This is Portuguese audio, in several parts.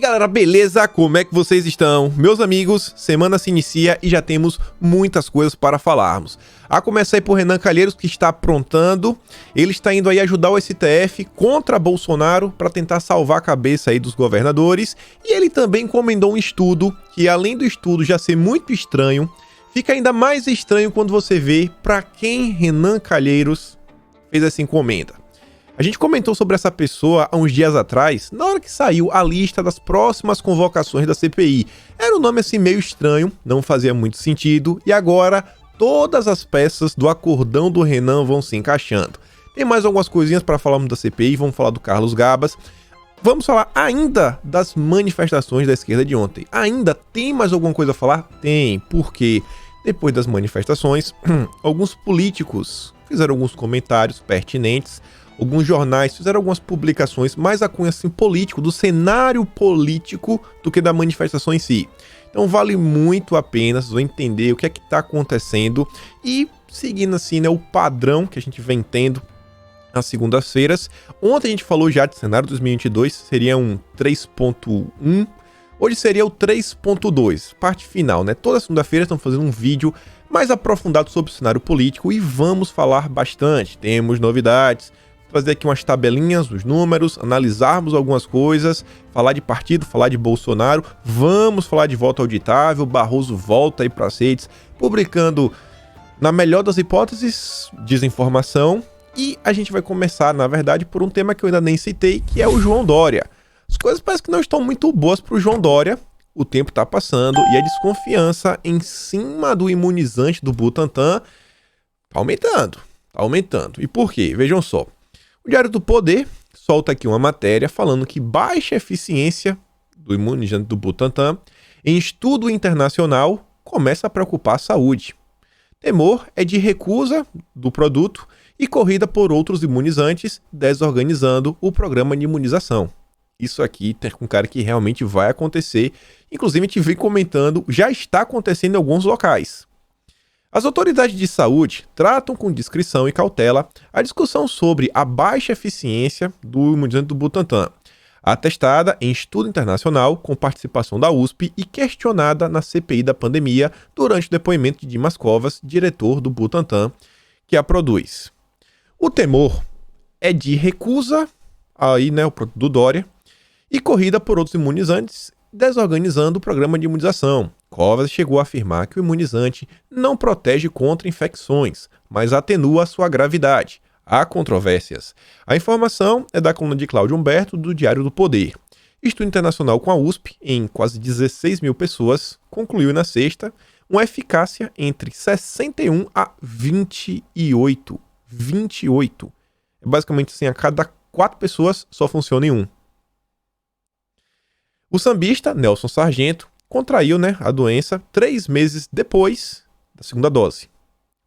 Galera, beleza? Como é que vocês estão? Meus amigos, semana se inicia e já temos muitas coisas para falarmos. A começar aí por Renan Calheiros, que está aprontando. Ele está indo aí ajudar o STF contra Bolsonaro para tentar salvar a cabeça aí dos governadores. E ele também encomendou um estudo que, além do estudo já ser muito estranho, fica ainda mais estranho quando você vê para quem Renan Calheiros fez essa encomenda. A gente comentou sobre essa pessoa há uns dias atrás, na hora que saiu a lista das próximas convocações da CPI. Era um nome assim meio estranho, não fazia muito sentido, e agora todas as peças do acordão do Renan vão se encaixando. Tem mais algumas coisinhas para falarmos da CPI, vamos falar do Carlos Gabas. Vamos falar ainda das manifestações da esquerda de ontem. Ainda tem mais alguma coisa a falar? Tem, porque depois das manifestações, alguns políticos fizeram alguns comentários pertinentes. Alguns jornais fizeram algumas publicações mais a cunho assim político, do cenário político, do que da manifestação em si. Então vale muito a pena, vocês vão entender o que é que está acontecendo e seguindo assim, né, o padrão que a gente vem tendo nas segundas-feiras. Ontem a gente falou já de cenário 2022, seria um 3.1, hoje seria o 3.2, parte final, né? Toda segunda-feira estamos fazendo um vídeo mais aprofundado sobre o cenário político e vamos falar bastante, temos novidades, fazer aqui umas tabelinhas, os números, analisarmos algumas coisas, falar de partido, falar de Bolsonaro, vamos falar de voto auditável, Barroso volta aí para as redes, publicando, na melhor das hipóteses, desinformação, e a gente vai começar, na verdade, por um tema que eu ainda nem citei, que é o João Dória. As coisas parecem que não estão muito boas para o João Dória, o tempo está passando e a desconfiança em cima do imunizante do Butantan está aumentando. E por quê? Vejam só. O Diário do Poder solta aqui uma matéria falando que baixa eficiência do imunizante do Butantan em estudo internacional começa a preocupar a saúde. Temor é de recusa do produto e corrida por outros imunizantes, desorganizando o programa de imunização. Isso aqui tem um cara que realmente vai acontecer. Inclusive a gente vem comentando, já está acontecendo em alguns locais. As autoridades de saúde tratam com discrição e cautela a discussão sobre a baixa eficiência do imunizante do Butantan, atestada em estudo internacional com participação da USP e questionada na CPI da pandemia durante o depoimento de Dimas Covas, diretor do Butantan, que a produz. O temor é de recusa, aí, né, o produto do Dória, e corrida por outros imunizantes, desorganizando o programa de imunização. Covas chegou a afirmar que o imunizante não protege contra infecções, mas atenua a sua gravidade. Há controvérsias. A informação é da coluna de Cláudio Humberto, do Diário do Poder. Estudo internacional com a USP, em quase 16 mil pessoas, concluiu na sexta uma eficácia entre 61 a 28. 28. É basicamente assim, a cada 4 pessoas só funciona em um. O sambista Nelson Sargento contraiu, né, a doença 3 meses depois da segunda dose.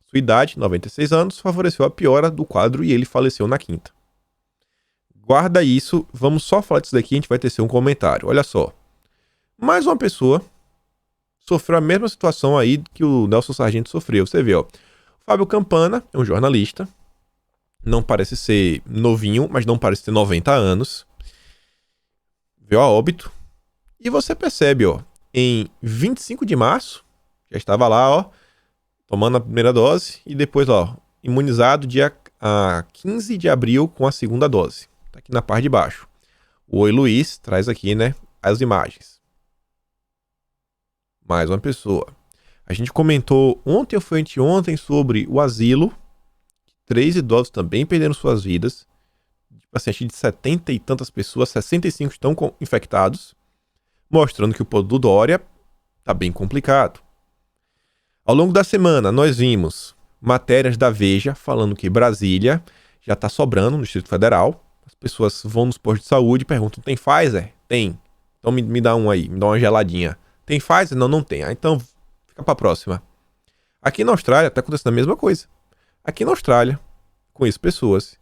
Sua idade, 96 anos, favoreceu a piora do quadro e ele faleceu na quinta. Guarda isso, vamos só falar disso daqui, a gente vai tecer um comentário. Olha só, mais uma pessoa sofreu a mesma situação aí que o Nelson Sargento sofreu. Você vê, ó, Fábio Campana é um jornalista, não parece ser novinho, mas não parece ter 90 anos. Veio a óbito. E você percebe, ó, em 25 de março, já estava lá, ó, tomando a primeira dose, e depois, ó, imunizado dia 15 de abril com a segunda dose. Tá aqui na parte de baixo. O Oi Luiz traz aqui, né, as imagens. Mais uma pessoa. A gente comentou ontem ou foi anteontem sobre o asilo. 3 idosos também perderam suas vidas. Paciente de 70 e tantas pessoas, 65 estão infectados, mostrando que o produto do Dória está bem complicado. Ao longo da semana, nós vimos matérias da Veja falando que Brasília já está sobrando no Distrito Federal. As pessoas vão nos postos de saúde e perguntam, tem Pfizer? Tem. Então me dá um aí, me dá uma geladinha. Tem Pfizer? Não, não tem. Ah, então fica para a próxima. Aqui na Austrália está acontecendo a mesma coisa. Aqui na Austrália, conheço pessoas.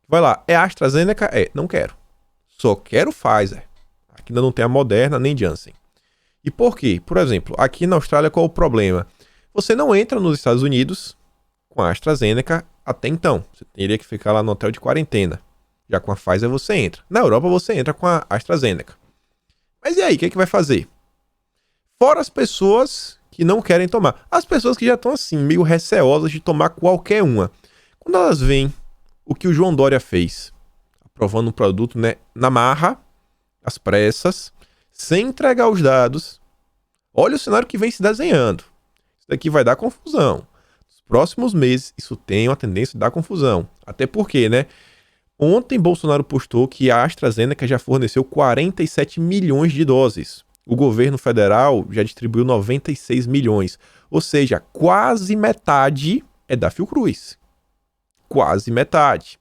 Vai lá, é AstraZeneca? É, não quero. Só quero Pfizer. Aqui ainda não tem a Moderna nem Janssen. E por quê? Por exemplo, aqui na Austrália qual é o problema? Você não entra nos Estados Unidos com a AstraZeneca até então. Você teria que ficar lá no hotel de quarentena. Já com a Pfizer você entra. Na Europa você entra com a AstraZeneca. Mas e aí, o que é que vai fazer? Fora as pessoas que não querem tomar. As pessoas que já estão assim, meio receosas de tomar qualquer uma. Quando elas veem o que o João Dória fez, aprovando um produto, né, na marra, às pressas, sem entregar os dados, olha o cenário que vem se desenhando. Isso daqui vai dar confusão. Nos próximos meses, isso tem uma tendência de dar confusão. Até porque, né? Ontem, Bolsonaro postou que a AstraZeneca já forneceu 47 milhões de doses. O governo federal já distribuiu 96 milhões. Ou seja, quase metade é da Fiocruz. Quase metade.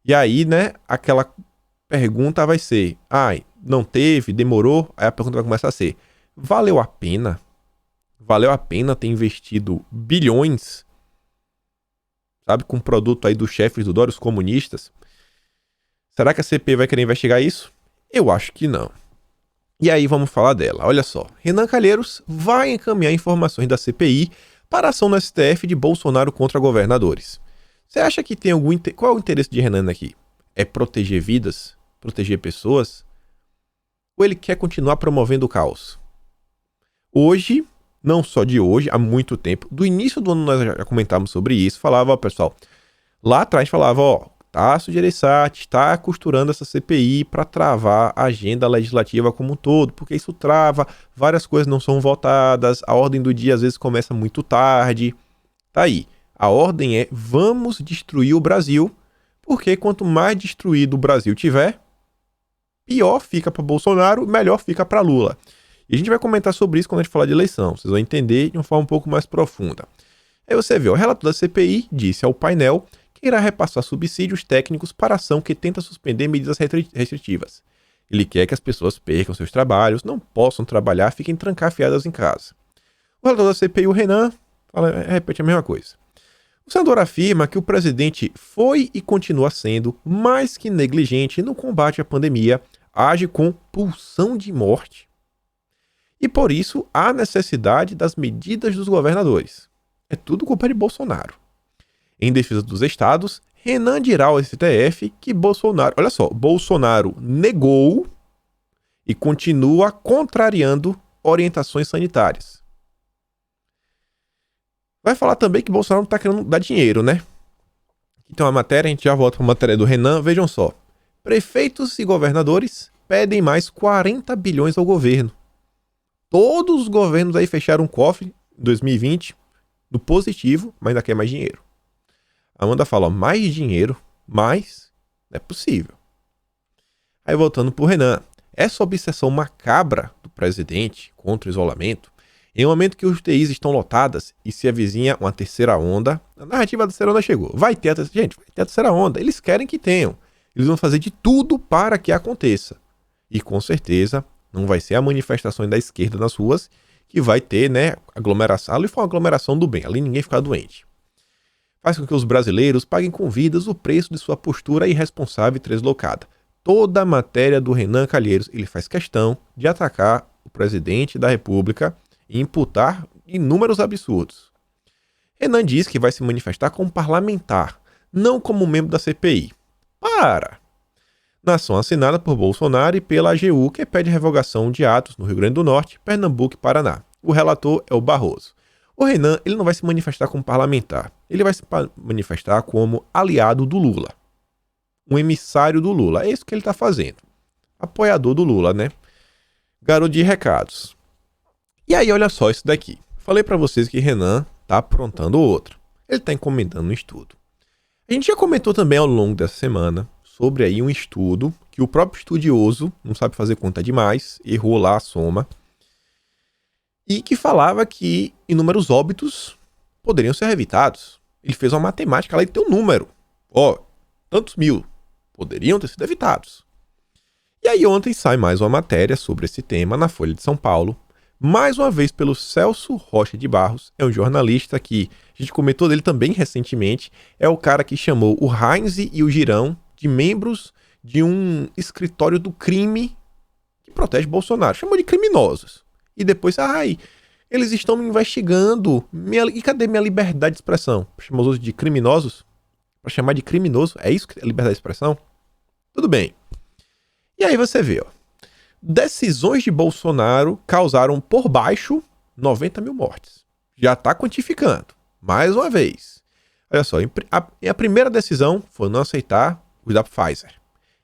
E aí, né, aquela pergunta vai ser: ai, não teve, demorou? Aí a pergunta vai começar a ser: valeu a pena? Valeu a pena ter investido bilhões, sabe, com um produto aí dos chefes do Dória, os comunistas? Será que a CPI vai querer investigar isso? Eu acho que não. E aí vamos falar dela. Olha só, Renan Calheiros vai encaminhar informações da CPI para a ação no STF de Bolsonaro contra governadores. Você acha que tem algum... Qual é o interesse de Renan aqui? É proteger vidas? Proteger pessoas? Ou ele quer continuar promovendo o caos? Hoje, não só de hoje, há muito tempo, do início do ano nós já comentávamos sobre isso, falava, ó, pessoal, lá atrás falava, ó, Tasso Gereissati está costurando essa CPI para travar a agenda legislativa como um todo, porque isso trava, várias coisas não são votadas, a ordem do dia às vezes começa muito tarde. Tá aí, a ordem é: vamos destruir o Brasil, porque quanto mais destruído o Brasil tiver, pior fica para Bolsonaro, melhor fica para Lula. E a gente vai comentar sobre isso quando a gente falar de eleição, vocês vão entender de uma forma um pouco mais profunda. Aí você vê, o relator da CPI disse ao painel que irá repassar subsídios técnicos para ação que tenta suspender medidas restritivas. Ele quer que as pessoas percam seus trabalhos, não possam trabalhar, fiquem trancafiadas em casa. O relator da CPI, o Renan, repete a mesma coisa. O senador afirma que o presidente foi e continua sendo mais que negligente no combate à pandemia, age com pulsão de morte. E por isso há necessidade das medidas dos governadores. É tudo culpa de Bolsonaro. Em defesa dos estados, Renan dirá ao STF que Bolsonaro... Olha só, Bolsonaro negou e continua contrariando orientações sanitárias. Vai falar também que Bolsonaro não está querendo dar dinheiro, né? Então a matéria, a gente já volta para a matéria do Renan. Vejam só. Prefeitos e governadores pedem mais 40 bilhões ao governo. Todos os governos aí fecharam um cofre em 2020 no positivo, mas ainda quer mais dinheiro. A Amanda fala, ó, mais dinheiro, mais não é possível. Aí voltando pro Renan, essa obsessão macabra do presidente contra o isolamento, em um momento que os UTIs estão lotadas e se avizinha uma terceira onda, a narrativa da terceira onda chegou. Vai ter a terceira onda, eles querem que tenham. Eles vão fazer de tudo para que aconteça. E com certeza não vai ser a manifestação da esquerda nas ruas que vai ter, né, aglomeração. Ali foi uma aglomeração do bem, ali ninguém fica doente. Faz com que os brasileiros paguem com vidas o preço de sua postura irresponsável e deslocada. Toda a matéria do Renan Calheiros, ele faz questão de atacar o presidente da República e imputar inúmeros absurdos. Renan diz que vai se manifestar como parlamentar, não como membro da CPI. Na ação assinada por Bolsonaro e pela AGU, que pede revogação de atos no Rio Grande do Norte, Pernambuco e Paraná. O relator é o Barroso. O Renan, ele não vai se manifestar como parlamentar, ele vai se manifestar como aliado do Lula. Um emissário do Lula, é isso que ele está fazendo. Apoiador do Lula, né? Garoto de recados. E aí, olha só isso daqui. Falei para vocês que Renan tá aprontando outro. Ele tá encomendando um estudo. A gente já comentou também ao longo dessa semana sobre aí um estudo que o próprio estudioso, não sabe fazer conta demais, errou lá a soma, e que falava que inúmeros óbitos poderiam ser evitados. Ele fez uma matemática lá e tem um número. Ó, tantos mil poderiam ter sido evitados. E aí ontem sai mais uma matéria sobre esse tema na Folha de São Paulo, mais uma vez pelo Celso Rocha de Barros, é um jornalista que a gente comentou dele também recentemente, é o cara que chamou o Heinz e o Girão de membros de um escritório do crime que protege Bolsonaro. Chamou de criminosos. E depois, eles estão me investigando. E cadê minha liberdade de expressão? Chamou os de criminosos? Para chamar de criminoso? É isso que é liberdade de expressão? Tudo bem. E aí você vê, ó. Decisões de Bolsonaro causaram por baixo 90 mil mortes. Já está quantificando. Mais uma vez. Olha só, a primeira decisão foi não aceitar os da Pfizer.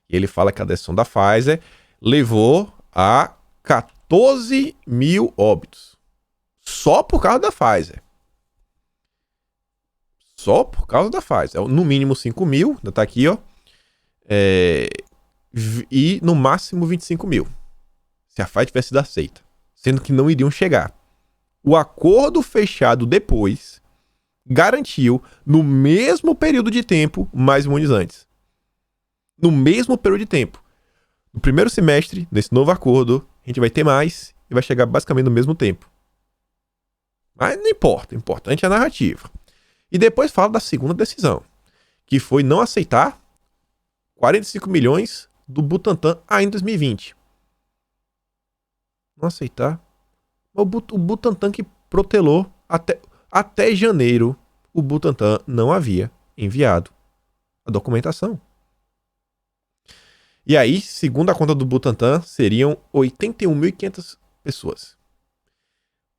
E ele fala que a decisão da Pfizer levou a 14 mil óbitos. Só por causa da Pfizer. Só por causa da Pfizer. No mínimo 5 mil, ainda tá aqui, ó. E no máximo 25 mil. Se a Pfizer tivesse sido aceita. Sendo que não iriam chegar. O acordo fechado depois garantiu, no mesmo período de tempo, mais imunizantes. No mesmo período de tempo. No primeiro semestre, nesse novo acordo, a gente vai ter mais e vai chegar basicamente no mesmo tempo. Mas não importa, o importante é a narrativa. E depois fala da segunda decisão, que foi não aceitar 45 milhões do Butantan ainda em 2020. Não aceitar. O Butantan que protelou até janeiro, o Butantan não havia enviado a documentação. E aí, segundo a conta do Butantan, seriam 81.500 pessoas.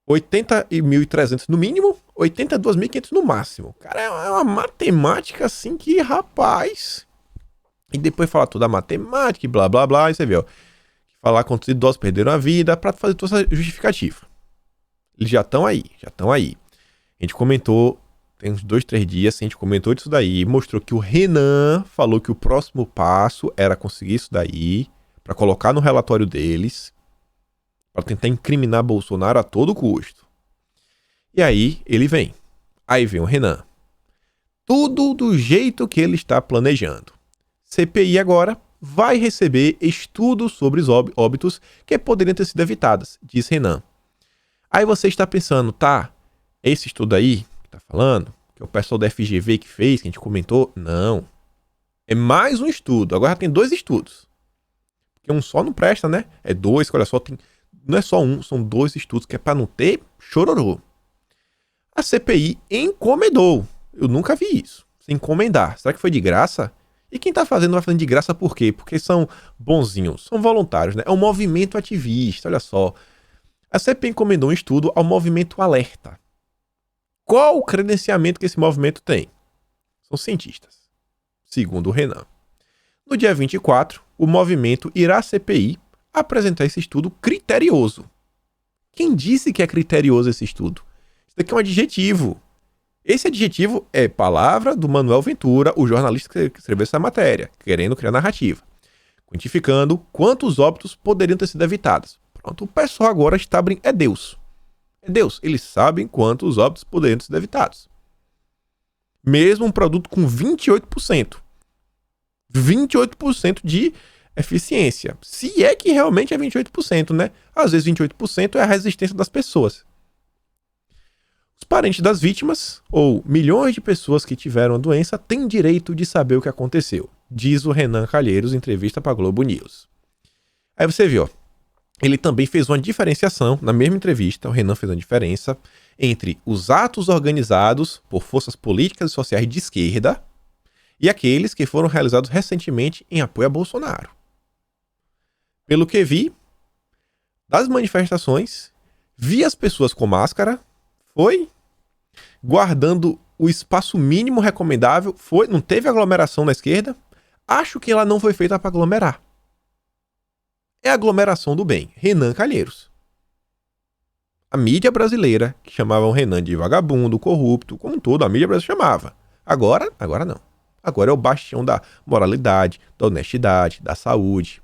80.300 no mínimo, 82.500 no máximo. Cara, é uma matemática assim que, rapaz... E depois falar toda a matemática e blá blá blá, e você vê, ó. Falar quantos idosos perderam a vida pra fazer toda essa justificativa. Eles já estão aí. A gente comentou, tem uns 2, 3 dias, a gente comentou disso daí, mostrou que o Renan falou que o próximo passo era conseguir isso daí, pra colocar no relatório deles, pra tentar incriminar Bolsonaro a todo custo. E aí, ele vem. Aí vem o Renan. Tudo do jeito que ele está planejando. CPI agora vai receber estudos sobre os óbitos que poderiam ter sido evitados, diz Renan. Aí você está pensando, tá, esse estudo aí que tá falando, que é o pessoal da FGV que fez, que a gente comentou, não. É mais um estudo, agora já tem 2 estudos. Porque um só não presta, né? É 2, olha só, não é só um, são 2 estudos, que é para não ter chororô. A CPI encomendou, eu nunca vi isso, se encomendar, será que foi de graça? E quem tá fazendo vai fazendo de graça por quê? Porque são bonzinhos, são voluntários, né? É um movimento ativista, olha só. A CPI encomendou um estudo ao Movimento Alerta. Qual o credenciamento que esse movimento tem? São cientistas, segundo o Renan. No dia 24, o movimento irá à CPI apresentar esse estudo criterioso. Quem disse que é criterioso esse estudo? Isso daqui é um adjetivo. Esse adjetivo é palavra do Manuel Ventura, o jornalista que escreveu essa matéria, querendo criar narrativa, quantificando quantos óbitos poderiam ter sido evitados. Pronto, o pessoal agora está abrindo. É Deus. É Deus. Eles sabem quantos óbitos poderiam ter sido evitados. Mesmo um produto com 28%. 28% de eficiência. Se é que realmente é 28%, né? Às vezes 28% é a resistência das pessoas. Os parentes das vítimas, ou milhões de pessoas que tiveram a doença, têm direito de saber o que aconteceu, diz o Renan Calheiros em entrevista para a Globo News. Aí você viu, ó, ele também fez uma diferenciação, na mesma entrevista, o Renan fez uma diferença entre os atos organizados por forças políticas e sociais de esquerda e aqueles que foram realizados recentemente em apoio a Bolsonaro. Pelo que vi, das manifestações, vi as pessoas com máscara, foi guardando o espaço mínimo recomendável, foi, não teve aglomeração na esquerda, acho que ela não foi feita para aglomerar. É a aglomeração do bem, Renan Calheiros. A mídia brasileira, que chamava o Renan de vagabundo, corrupto, como um todo, a mídia brasileira chamava. Agora não. Agora é o bastião da moralidade, da honestidade, da saúde.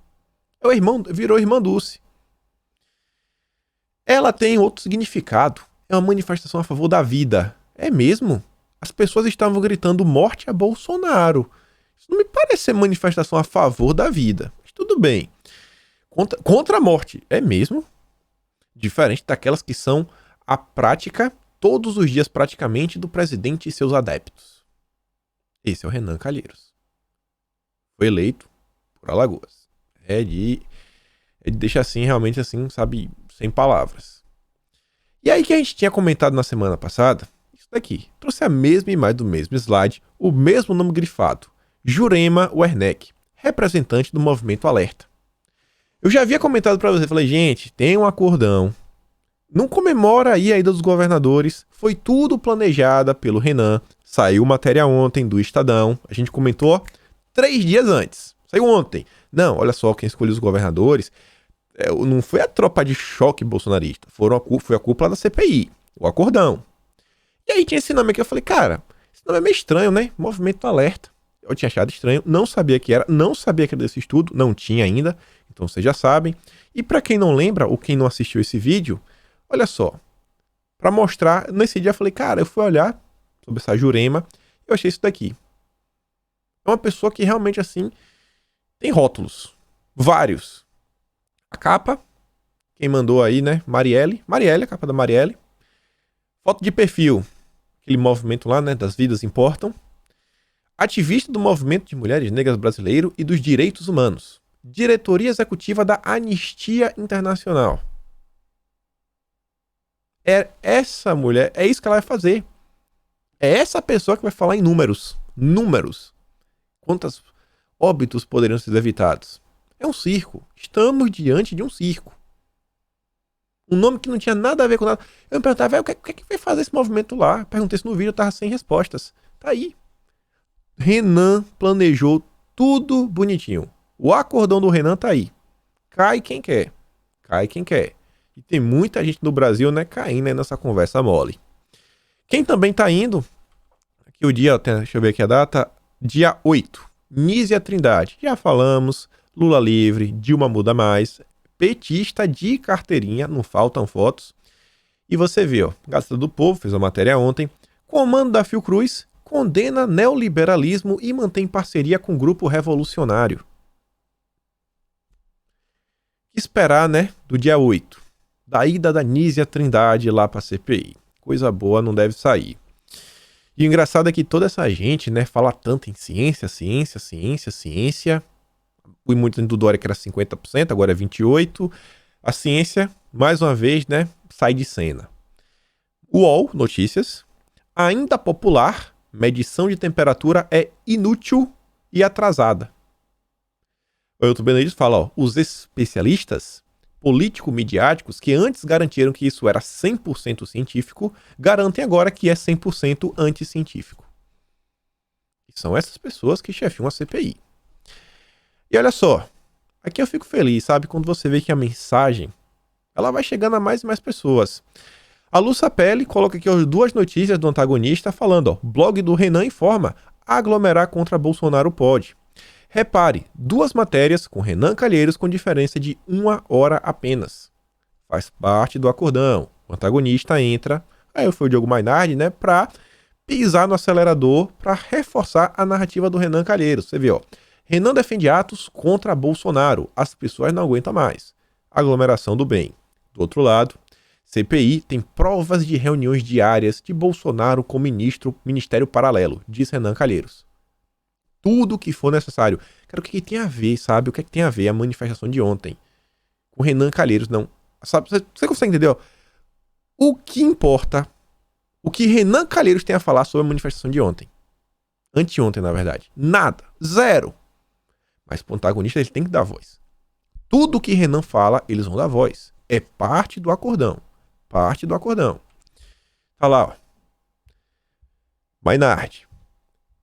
É o irmão, virou irmã Dulce. Ela tem outro significado. É uma manifestação a favor da vida. É mesmo? As pessoas estavam gritando morte a Bolsonaro. Isso não me parece ser manifestação a favor da vida. Mas tudo bem. Contra a morte. É mesmo? Diferente daquelas que são a prática, todos os dias praticamente, do presidente e seus adeptos. Esse é o Renan Calheiros. Foi eleito por Alagoas. É de deixar assim, realmente assim, sabe, sem palavras. E aí que a gente tinha comentado na semana passada, isso daqui. Trouxe a mesma imagem do mesmo slide, o mesmo nome grifado. Jurema Werneck, representante do Movimento Alerta. Eu já havia comentado pra você, falei, gente, tem um acordão. Não comemora aí a ida dos governadores. Foi tudo planejada pelo Renan. Saiu matéria ontem do Estadão. A gente comentou 3 dias antes. Saiu ontem. Não, olha só, quem escolheu os governadores não foi a tropa de choque bolsonarista. Foi a cúpula da CPI, o acordão. E aí tinha esse nome aqui, eu falei, cara, esse nome é meio estranho, né? Movimento Alerta. Eu tinha achado estranho, não sabia que era, não sabia que era desse estudo, não tinha ainda, então vocês já sabem. E pra quem não lembra, ou quem não assistiu esse vídeo, olha só, pra mostrar, nesse dia eu falei, cara, eu fui olhar sobre essa Jurema, eu achei isso daqui. É uma pessoa que realmente, assim, tem rótulos, vários. A capa, quem mandou aí, né, Marielle, a capa da Marielle. Foto de perfil, aquele movimento lá, né, das vidas importam. Ativista do movimento de mulheres negras brasileiro e dos direitos humanos. Diretoria executiva da Anistia Internacional. É essa mulher, é isso que ela vai fazer. É essa pessoa que vai falar em números. Números. Quantos óbitos poderiam ser evitados? É um circo. Estamos diante de um circo. Um nome que não tinha nada a ver com nada. Eu me perguntava, o que é que vai fazer esse movimento lá? Perguntei isso no vídeo, eu tava sem respostas. Tá aí. Renan planejou tudo bonitinho. O acordão do Renan tá aí. Cai quem quer. Cai quem quer. E tem muita gente no Brasil, né, caindo aí nessa conversa mole. Quem também tá indo, aqui o dia, deixa eu ver aqui a data, dia 8. Nízia Trindade. Já falamos, Lula livre, Dilma muda mais, petista de carteirinha, não faltam fotos. E você vê, ó, Gazeta do Povo fez a matéria ontem, comando da Fiocruz condena neoliberalismo e mantém parceria com o grupo revolucionário. Esperar, né, do dia 8, da ida da Nízia Trindade lá pra CPI. Coisa boa não deve sair. E o engraçado é que toda essa gente, né, fala tanto em ciência. Fui muito do Dória que era 50%, agora é 28%. A ciência, mais uma vez, né, sai de cena. UOL, notícias. Ainda popular, medição de temperatura é inútil e atrasada. O Ailton Benedito fala, ó, os especialistas político-midiáticos que antes garantiram que isso era 100% científico, garantem agora que é 100% anticientífico. E são essas pessoas que chefiam a CPI. E olha só, aqui eu fico feliz, sabe, quando você vê que a mensagem ela vai chegando a mais e mais pessoas. A Lu Sapelli coloca aqui as 2 notícias do antagonista falando, ó, blog do Renan informa, aglomerar contra Bolsonaro pode. Repare, 2 matérias com Renan Calheiros com diferença de 1 hora apenas. Faz parte do acordão. O antagonista entra, aí foi o Diogo Mainardi, né, pra pisar no acelerador, pra reforçar a narrativa do Renan Calheiros. Você vê, ó, Renan defende atos contra Bolsonaro. As pessoas não aguentam mais. Aglomeração do bem. Do outro lado, CPI tem provas de reuniões diárias de Bolsonaro com ministério paralelo, diz Renan Calheiros. Tudo o que for necessário. Cara, o que tem a ver, sabe? O que é que tem a ver a manifestação de ontem com Renan Calheiros? Não. Sabe, você consegue entender? Ó? O que importa, o que Renan Calheiros tem a falar sobre a manifestação de ontem? Anteontem, na verdade. Nada. Zero. Mas pro antagonista ele tem que dar voz. Tudo que Renan fala, eles vão dar voz. É parte do acordão. Parte do acordão. Tá lá, ó. Mainardi.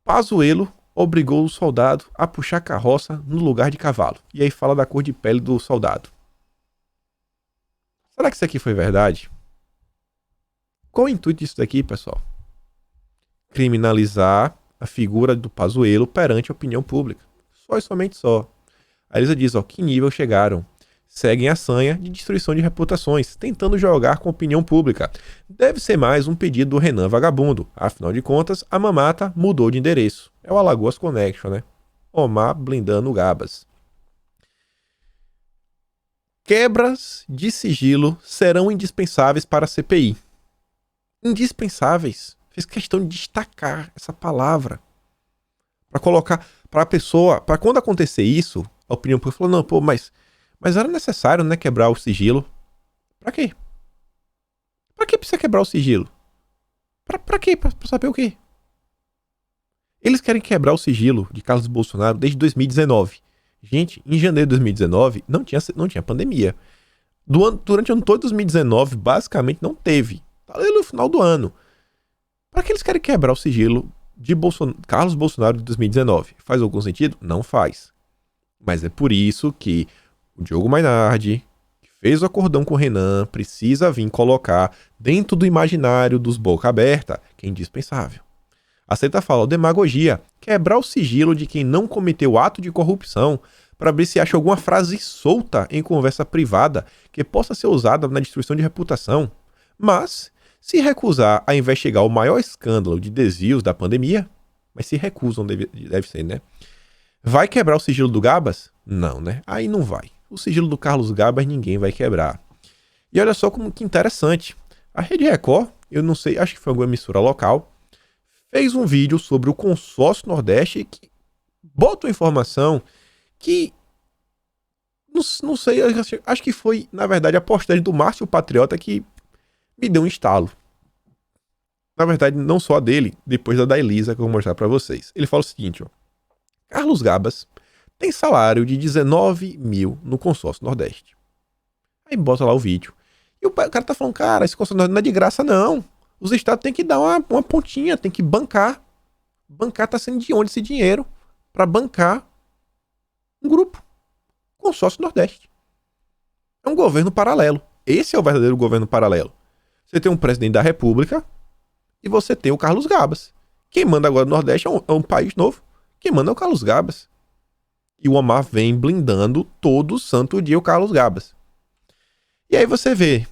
Pazuello obrigou o soldado a puxar carroça no lugar de cavalo. E aí fala da cor de pele do soldado. Será que isso aqui foi verdade? Qual o intuito disso daqui, pessoal? Criminalizar a figura do Pazuello perante a opinião pública. Só e somente só. A Elisa diz, ó, que nível chegaram? Seguem a sanha de destruição de reputações, tentando jogar com a opinião pública. Deve ser mais um pedido do Renan vagabundo. Afinal de contas, a mamata mudou de endereço. É o Alagoas Connection, né? Omar blindando Gabas. Quebras de sigilo serão indispensáveis para a CPI. Indispensáveis. Fiz questão de destacar essa palavra. Para colocar, para a pessoa, para quando acontecer isso, a opinião pública falou, não, pô, mas era necessário, né, quebrar o sigilo. Pra quê? Pra que precisa quebrar o sigilo? Pra quê? Pra saber o quê? Eles querem quebrar o sigilo de Carlos Bolsonaro desde 2019. Gente, em janeiro de 2019 não tinha pandemia. Durante o ano todo de 2019, basicamente não teve. Tá ali no final do ano. Para que eles querem quebrar o sigilo de Carlos Bolsonaro de 2019? Faz algum sentido? Não faz. Mas é por isso que o Diogo Mainardi, que fez o acordão com o Renan, precisa vir colocar dentro do imaginário dos boca aberta que é indispensável. Aceita falar demagogia, quebrar o sigilo de quem não cometeu ato de corrupção para ver se acha alguma frase solta em conversa privada que possa ser usada na destruição de reputação. Mas, se recusar a investigar o maior escândalo de desvios da pandemia, mas se recusam, deve ser, né? Vai quebrar o sigilo do Gabas? Não, né? Aí não vai. O sigilo do Carlos Gabas ninguém vai quebrar. E olha só como que interessante. A Rede Record, eu não sei, acho que foi alguma emissora local, fez um vídeo sobre o consórcio Nordeste que bota uma informação que não sei, acho que foi, na verdade, a postagem do Márcio Patriota que me deu um estalo. Na verdade, não só a dele, depois da Elisa que eu vou mostrar pra vocês. Ele fala o seguinte, ó. Carlos Gabas tem salário de 19 mil no consórcio Nordeste. Aí bota lá o vídeo. E o cara tá falando, cara, esse consórcio Nordeste não é de graça, não. Os estados têm que dar uma pontinha, tem que bancar. Bancar tá sendo de onde esse dinheiro? Pra bancar um grupo. Consórcio Nordeste. É um governo paralelo. Esse é o verdadeiro governo paralelo. Você tem um presidente da República e você tem o Carlos Gabas. Quem manda agora no Nordeste é um país novo. Quem manda é o Carlos Gabas. E o Omar vem blindando todo santo dia o Carlos Gabas. E aí você vê,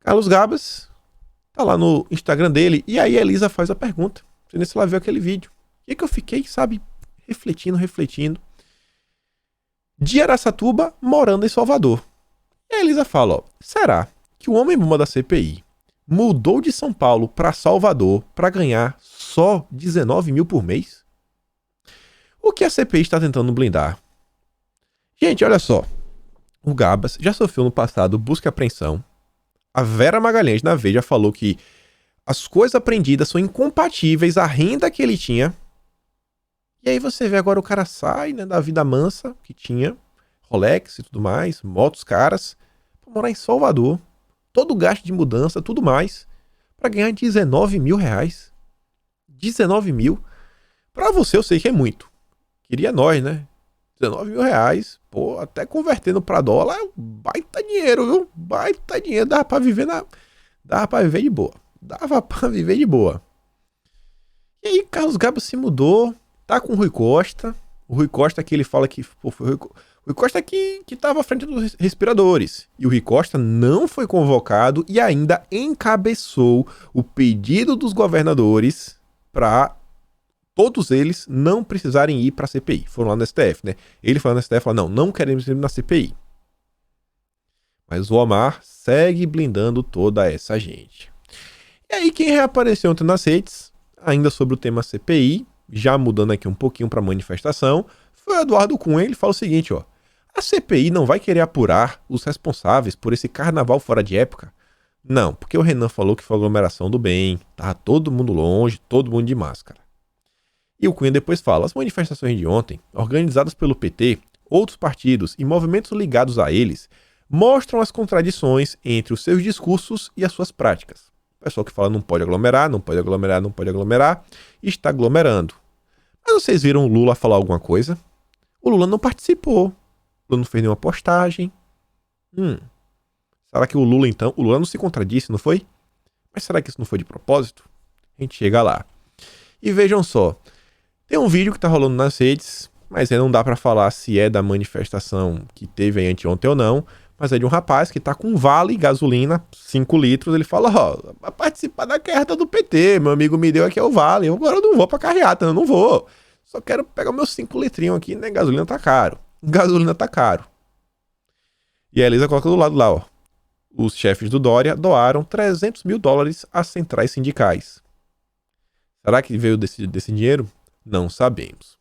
Carlos Gabas tá lá no Instagram dele, e aí a Elisa faz a pergunta. Não sei se ela viu aquele vídeo. E é que eu fiquei, sabe, refletindo. De Araçatuba, morando em Salvador. E a Elisa fala, ó, será que o homem-bomba da CPI mudou de São Paulo pra Salvador pra ganhar só 19 mil por mês? O que a CPI está tentando blindar? Gente, olha só. O Gabas já sofreu no passado busca e apreensão. A Vera Magalhães, na Veja, falou que as coisas apreendidas são incompatíveis à renda que ele tinha. E aí você vê agora o cara sai, né, da vida mansa que tinha, Rolex e tudo mais, motos caras, pra morar em Salvador. Todo o gasto de mudança, tudo mais, pra ganhar 19 mil reais. 19 mil. Pra você eu sei que é muito. Queria nós, né? 19 mil reais, pô, até convertendo pra dólar é um baita dinheiro, viu? Baita dinheiro, dava pra viver de boa. Dava pra viver de boa. E aí, Carlos Gabas se mudou, tá com o Rui Costa. O Rui Costa que ele fala que, pô, foi o Rui Costa que tava à frente dos respiradores. E o Rui Costa não foi convocado e ainda encabeçou o pedido dos governadores pra todos eles não precisarem ir para a CPI. Foram lá no STF, né? Ele falou no STF, falou, não queremos ir na CPI. Mas o Omar segue blindando toda essa gente. E aí quem reapareceu ontem nas redes, ainda sobre o tema CPI, já mudando aqui um pouquinho para manifestação, foi o Eduardo Cunha. Ele fala o seguinte, ó. A CPI não vai querer apurar os responsáveis por esse carnaval fora de época? Não, porque o Renan falou que foi aglomeração do bem, tava todo mundo longe, todo mundo de máscara. E o Cunha depois fala, as manifestações de ontem, organizadas pelo PT, outros partidos e movimentos ligados a eles, mostram as contradições entre os seus discursos e as suas práticas. O pessoal que fala não pode aglomerar, está aglomerando. Mas vocês viram o Lula falar alguma coisa? O Lula não participou. O Lula não fez nenhuma postagem. Será que o Lula não se contradisse, não foi? Mas será que isso não foi de propósito? A gente chega lá. E vejam só. Tem um vídeo que tá rolando nas redes, mas aí não dá pra falar se é da manifestação que teve aí anteontem ou não, mas é de um rapaz que tá com um vale gasolina, 5 litros, ele fala, ó, pra participar da carreata do PT, meu amigo me deu aqui o vale, agora eu não vou pra carreata, eu não vou, só quero pegar meus 5 litrinhos aqui, né, gasolina tá caro. E a Elisa coloca do lado lá, ó, os chefes do Dória doaram 300 mil dólares às centrais sindicais. Será que veio desse dinheiro? Não sabemos.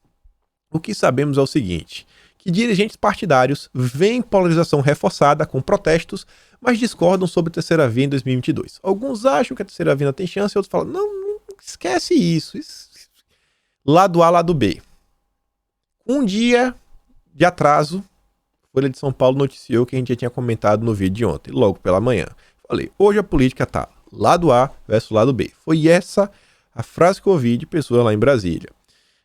O que sabemos é o seguinte, que dirigentes partidários veem polarização reforçada com protestos, mas discordam sobre a terceira via em 2022. Alguns acham que a terceira via não tem chance, outros falam, não esquece isso. Lado A, lado B. Um dia de atraso, Folha de São Paulo noticiou que a gente já tinha comentado no vídeo de ontem, logo pela manhã. Falei, hoje a política tá lado A versus lado B. Foi essa a frase que eu ouvi de pessoas lá em Brasília.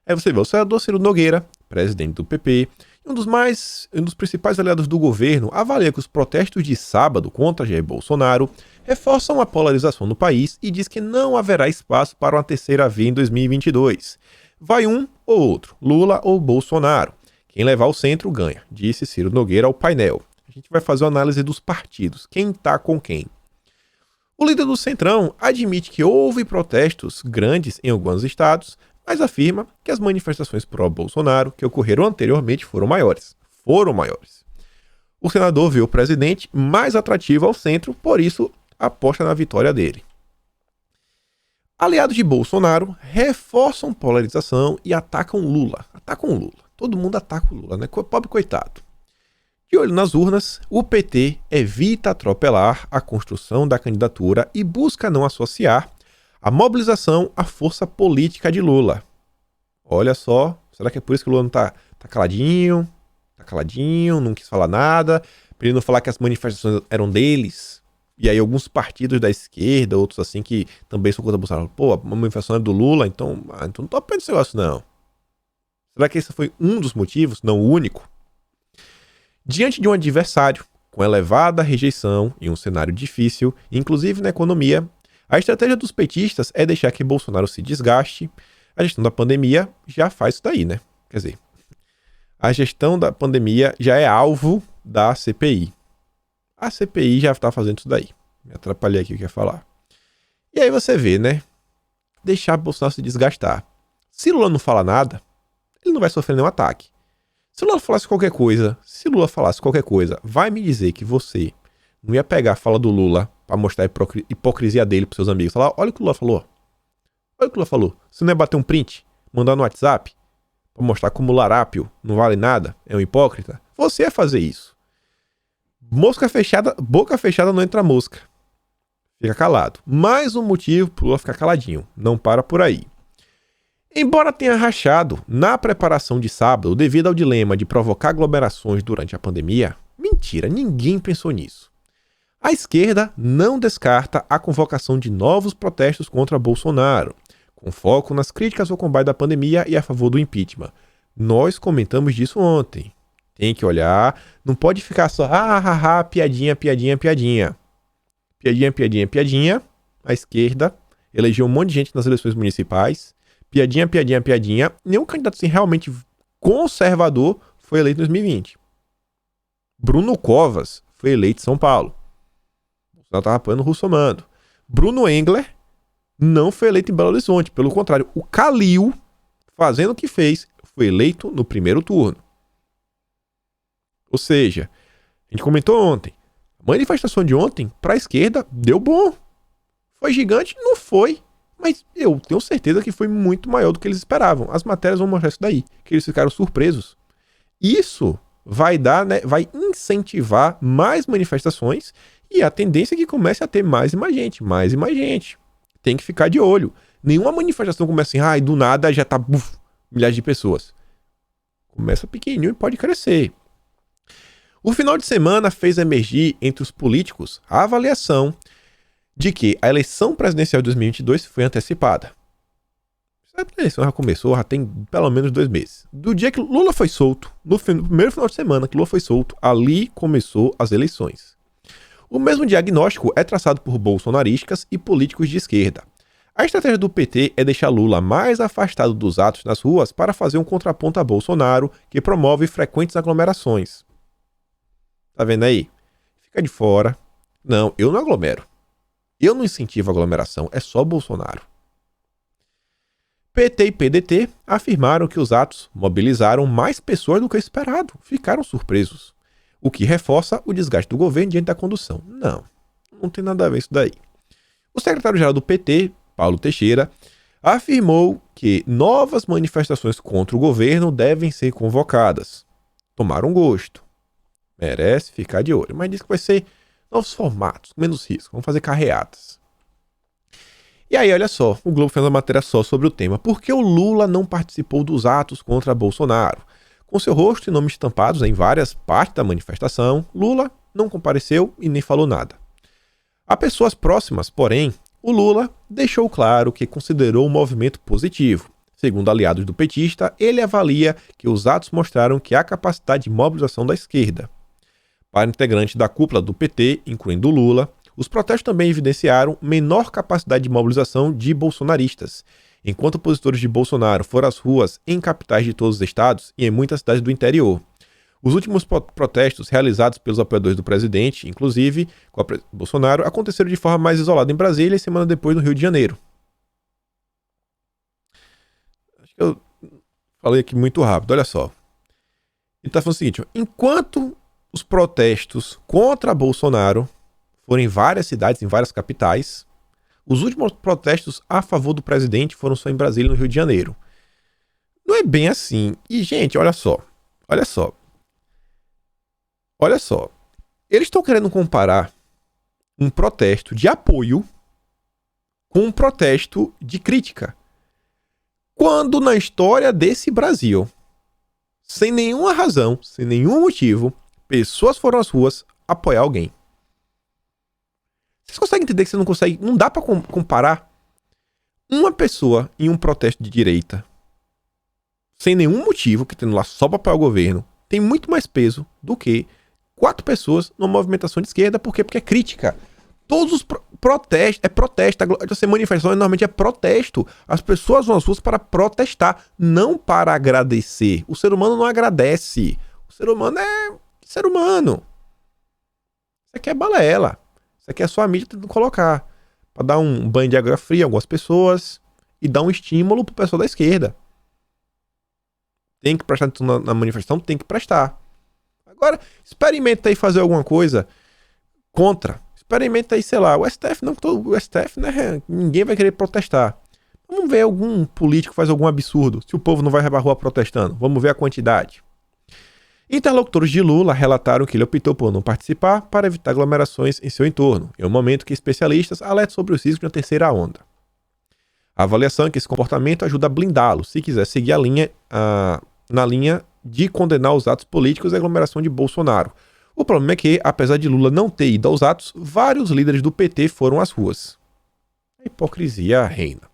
Aí você vê o senador Ciro Nogueira, presidente do PP, um dos principais aliados do governo, avalia que os protestos de sábado contra Jair Bolsonaro reforçam a polarização no país e diz que não haverá espaço para uma terceira via em 2022. Vai um ou outro, Lula ou Bolsonaro. Quem levar o centro ganha, disse Ciro Nogueira ao painel. A gente vai fazer uma análise dos partidos, quem tá com quem. O líder do Centrão admite que houve protestos grandes em alguns estados, mas afirma que as manifestações pró-Bolsonaro que ocorreram anteriormente foram maiores. O senador vê o presidente mais atrativo ao centro, por isso aposta na vitória dele. Aliados de Bolsonaro reforçam polarização e atacam Lula. Todo mundo ataca o Lula, né? Pobre coitado. De olho nas urnas, o PT evita atropelar a construção da candidatura e busca não associar a mobilização à força política de Lula. Olha só, será que é por isso que o Lula não tá caladinho? Tá caladinho, não quis falar nada, pra ele não falar que as manifestações eram deles. E aí alguns partidos da esquerda, outros assim que também são contra o Bolsonaro, pô, a manifestação é do Lula, então não tô apoiando esse negócio não. Será que esse foi um dos motivos, não o único? Diante de um adversário com elevada rejeição e um cenário difícil, inclusive na economia, a estratégia dos petistas é deixar que Bolsonaro se desgaste. A gestão da pandemia já faz isso daí, né? Quer dizer, a gestão da pandemia já é alvo da CPI. A CPI já está fazendo isso daí. Me atrapalhei aqui o que eu ia falar. E aí você vê, né? Deixar Bolsonaro se desgastar. Se Lula não fala nada, ele não vai sofrer nenhum ataque. Se Lula falasse qualquer coisa, vai me dizer que você não ia pegar a fala do Lula pra mostrar a hipocrisia dele pros seus amigos. Falar, olha o que o Lula falou. Olha o que o Lula falou. Você não ia bater um print, mandar no WhatsApp, pra mostrar como o larápio não vale nada, é um hipócrita? Você ia fazer isso. Boca fechada não entra mosca. Fica calado. Mais um motivo pro Lula ficar caladinho. Não para por aí. Embora tenha rachado na preparação de sábado devido ao dilema de provocar aglomerações durante a pandemia, mentira, ninguém pensou nisso. A esquerda não descarta a convocação de novos protestos contra Bolsonaro, com foco nas críticas ao combate da pandemia e a favor do impeachment. Nós comentamos disso ontem. Tem que olhar, não pode ficar só piadinha. Piadinha. A esquerda elegeu um monte de gente nas eleições municipais. Piadinha. Nenhum candidato assim, realmente conservador foi eleito em 2020. Bruno Covas foi eleito em São Paulo. Bolsonaro estava apoiando o Russomano. Bruno Engler não foi eleito em Belo Horizonte. Pelo contrário, o Calil, fazendo o que fez, foi eleito no primeiro turno. Ou seja, a gente comentou ontem, a manifestação de ontem, para a esquerda, deu bom. Foi gigante? Não foi. Mas eu tenho certeza que foi muito maior do que eles esperavam. As matérias vão mostrar isso daí, que eles ficaram surpresos. Isso vai dar, né, vai incentivar mais manifestações e a tendência é que comece a ter mais e mais gente. Tem que ficar de olho. Nenhuma manifestação começa assim, do nada já tá milhares de pessoas. Começa pequenininho e pode crescer. O final de semana fez emergir entre os políticos a avaliação de que a eleição presidencial de 2022 foi antecipada. A eleição já começou, já tem pelo menos 2 meses. Do dia que Lula foi solto, no primeiro final de semana que Lula foi solto, ali começou as eleições. O mesmo diagnóstico é traçado por bolsonaristas e políticos de esquerda. A estratégia do PT é deixar Lula mais afastado dos atos nas ruas para fazer um contraponto a Bolsonaro, que promove frequentes aglomerações. Tá vendo aí? Fica de fora. Não, eu não aglomero. Eu não incentivo a aglomeração, é só Bolsonaro. PT e PDT afirmaram que os atos mobilizaram mais pessoas do que esperado. Ficaram surpresos. O que reforça o desgaste do governo diante da condução. Não tem nada a ver isso daí. O secretário-geral do PT, Paulo Teixeira, afirmou que novas manifestações contra o governo devem ser convocadas. Tomaram gosto. Merece ficar de olho, mas diz que vai ser novos formatos, menos risco. Vamos fazer carreatas. E aí, olha só, o Globo fez uma matéria só sobre o tema. Por que o Lula não participou dos atos contra Bolsonaro? Com seu rosto e nome estampados em várias partes da manifestação, Lula não compareceu e nem falou nada. A pessoas próximas, porém, o Lula deixou claro que considerou o movimento positivo. Segundo aliados do petista, ele avalia que os atos mostraram que há capacidade de mobilização da esquerda. Para integrantes da cúpula do PT, incluindo Lula, os protestos também evidenciaram menor capacidade de mobilização de bolsonaristas. Enquanto opositores de Bolsonaro foram às ruas em capitais de todos os estados e em muitas cidades do interior. Os últimos protestos realizados pelos apoiadores do presidente, inclusive com a Bolsonaro, aconteceram de forma mais isolada em Brasília e semana depois no Rio de Janeiro. Acho que eu falei aqui muito rápido, olha só. Ele está falando o seguinte: enquanto os protestos contra Bolsonaro foram em várias cidades, em várias capitais, os últimos protestos a favor do presidente foram só em Brasília e no Rio de Janeiro. Não é bem assim. E, gente, olha só. Eles estão querendo comparar um protesto de apoio com um protesto de crítica. Quando na história desse Brasil, sem nenhuma razão, sem nenhum motivo, pessoas foram às ruas apoiar alguém. Vocês conseguem entender que você não consegue... Não dá pra comparar uma pessoa em um protesto de direita, sem nenhum motivo, que tendo lá só pra apoiar o governo, tem muito mais peso do que 4 pessoas numa movimentação de esquerda. Por quê? Porque é crítica. Todos os protestos... É protesto. Essa manifestação normalmente é protesto. As pessoas vão às ruas para protestar, não para agradecer. O ser humano não agradece. O ser humano é ser humano. Isso aqui é balela. Isso aqui é só a mídia tentando colocar. Para dar um banho de água fria a algumas pessoas e dar um estímulo pro pessoal da esquerda. Tem que prestar atenção na manifestação? Tem que prestar. Agora, experimenta aí fazer alguma coisa contra. Experimenta aí, sei lá, o STF, não, o STF, né? Ninguém vai querer protestar. Vamos ver algum político que faz algum absurdo, se o povo não vai pra rua protestando. Vamos ver a quantidade. Interlocutores de Lula relataram que ele optou por não participar para evitar aglomerações em seu entorno, em um momento que especialistas alertam sobre os riscos de uma terceira onda. A avaliação é que esse comportamento ajuda a blindá-lo, se quiser seguir na linha de condenar os atos políticos e a aglomeração de Bolsonaro. O problema é que, apesar de Lula não ter ido aos atos, vários líderes do PT foram às ruas. A hipocrisia reina.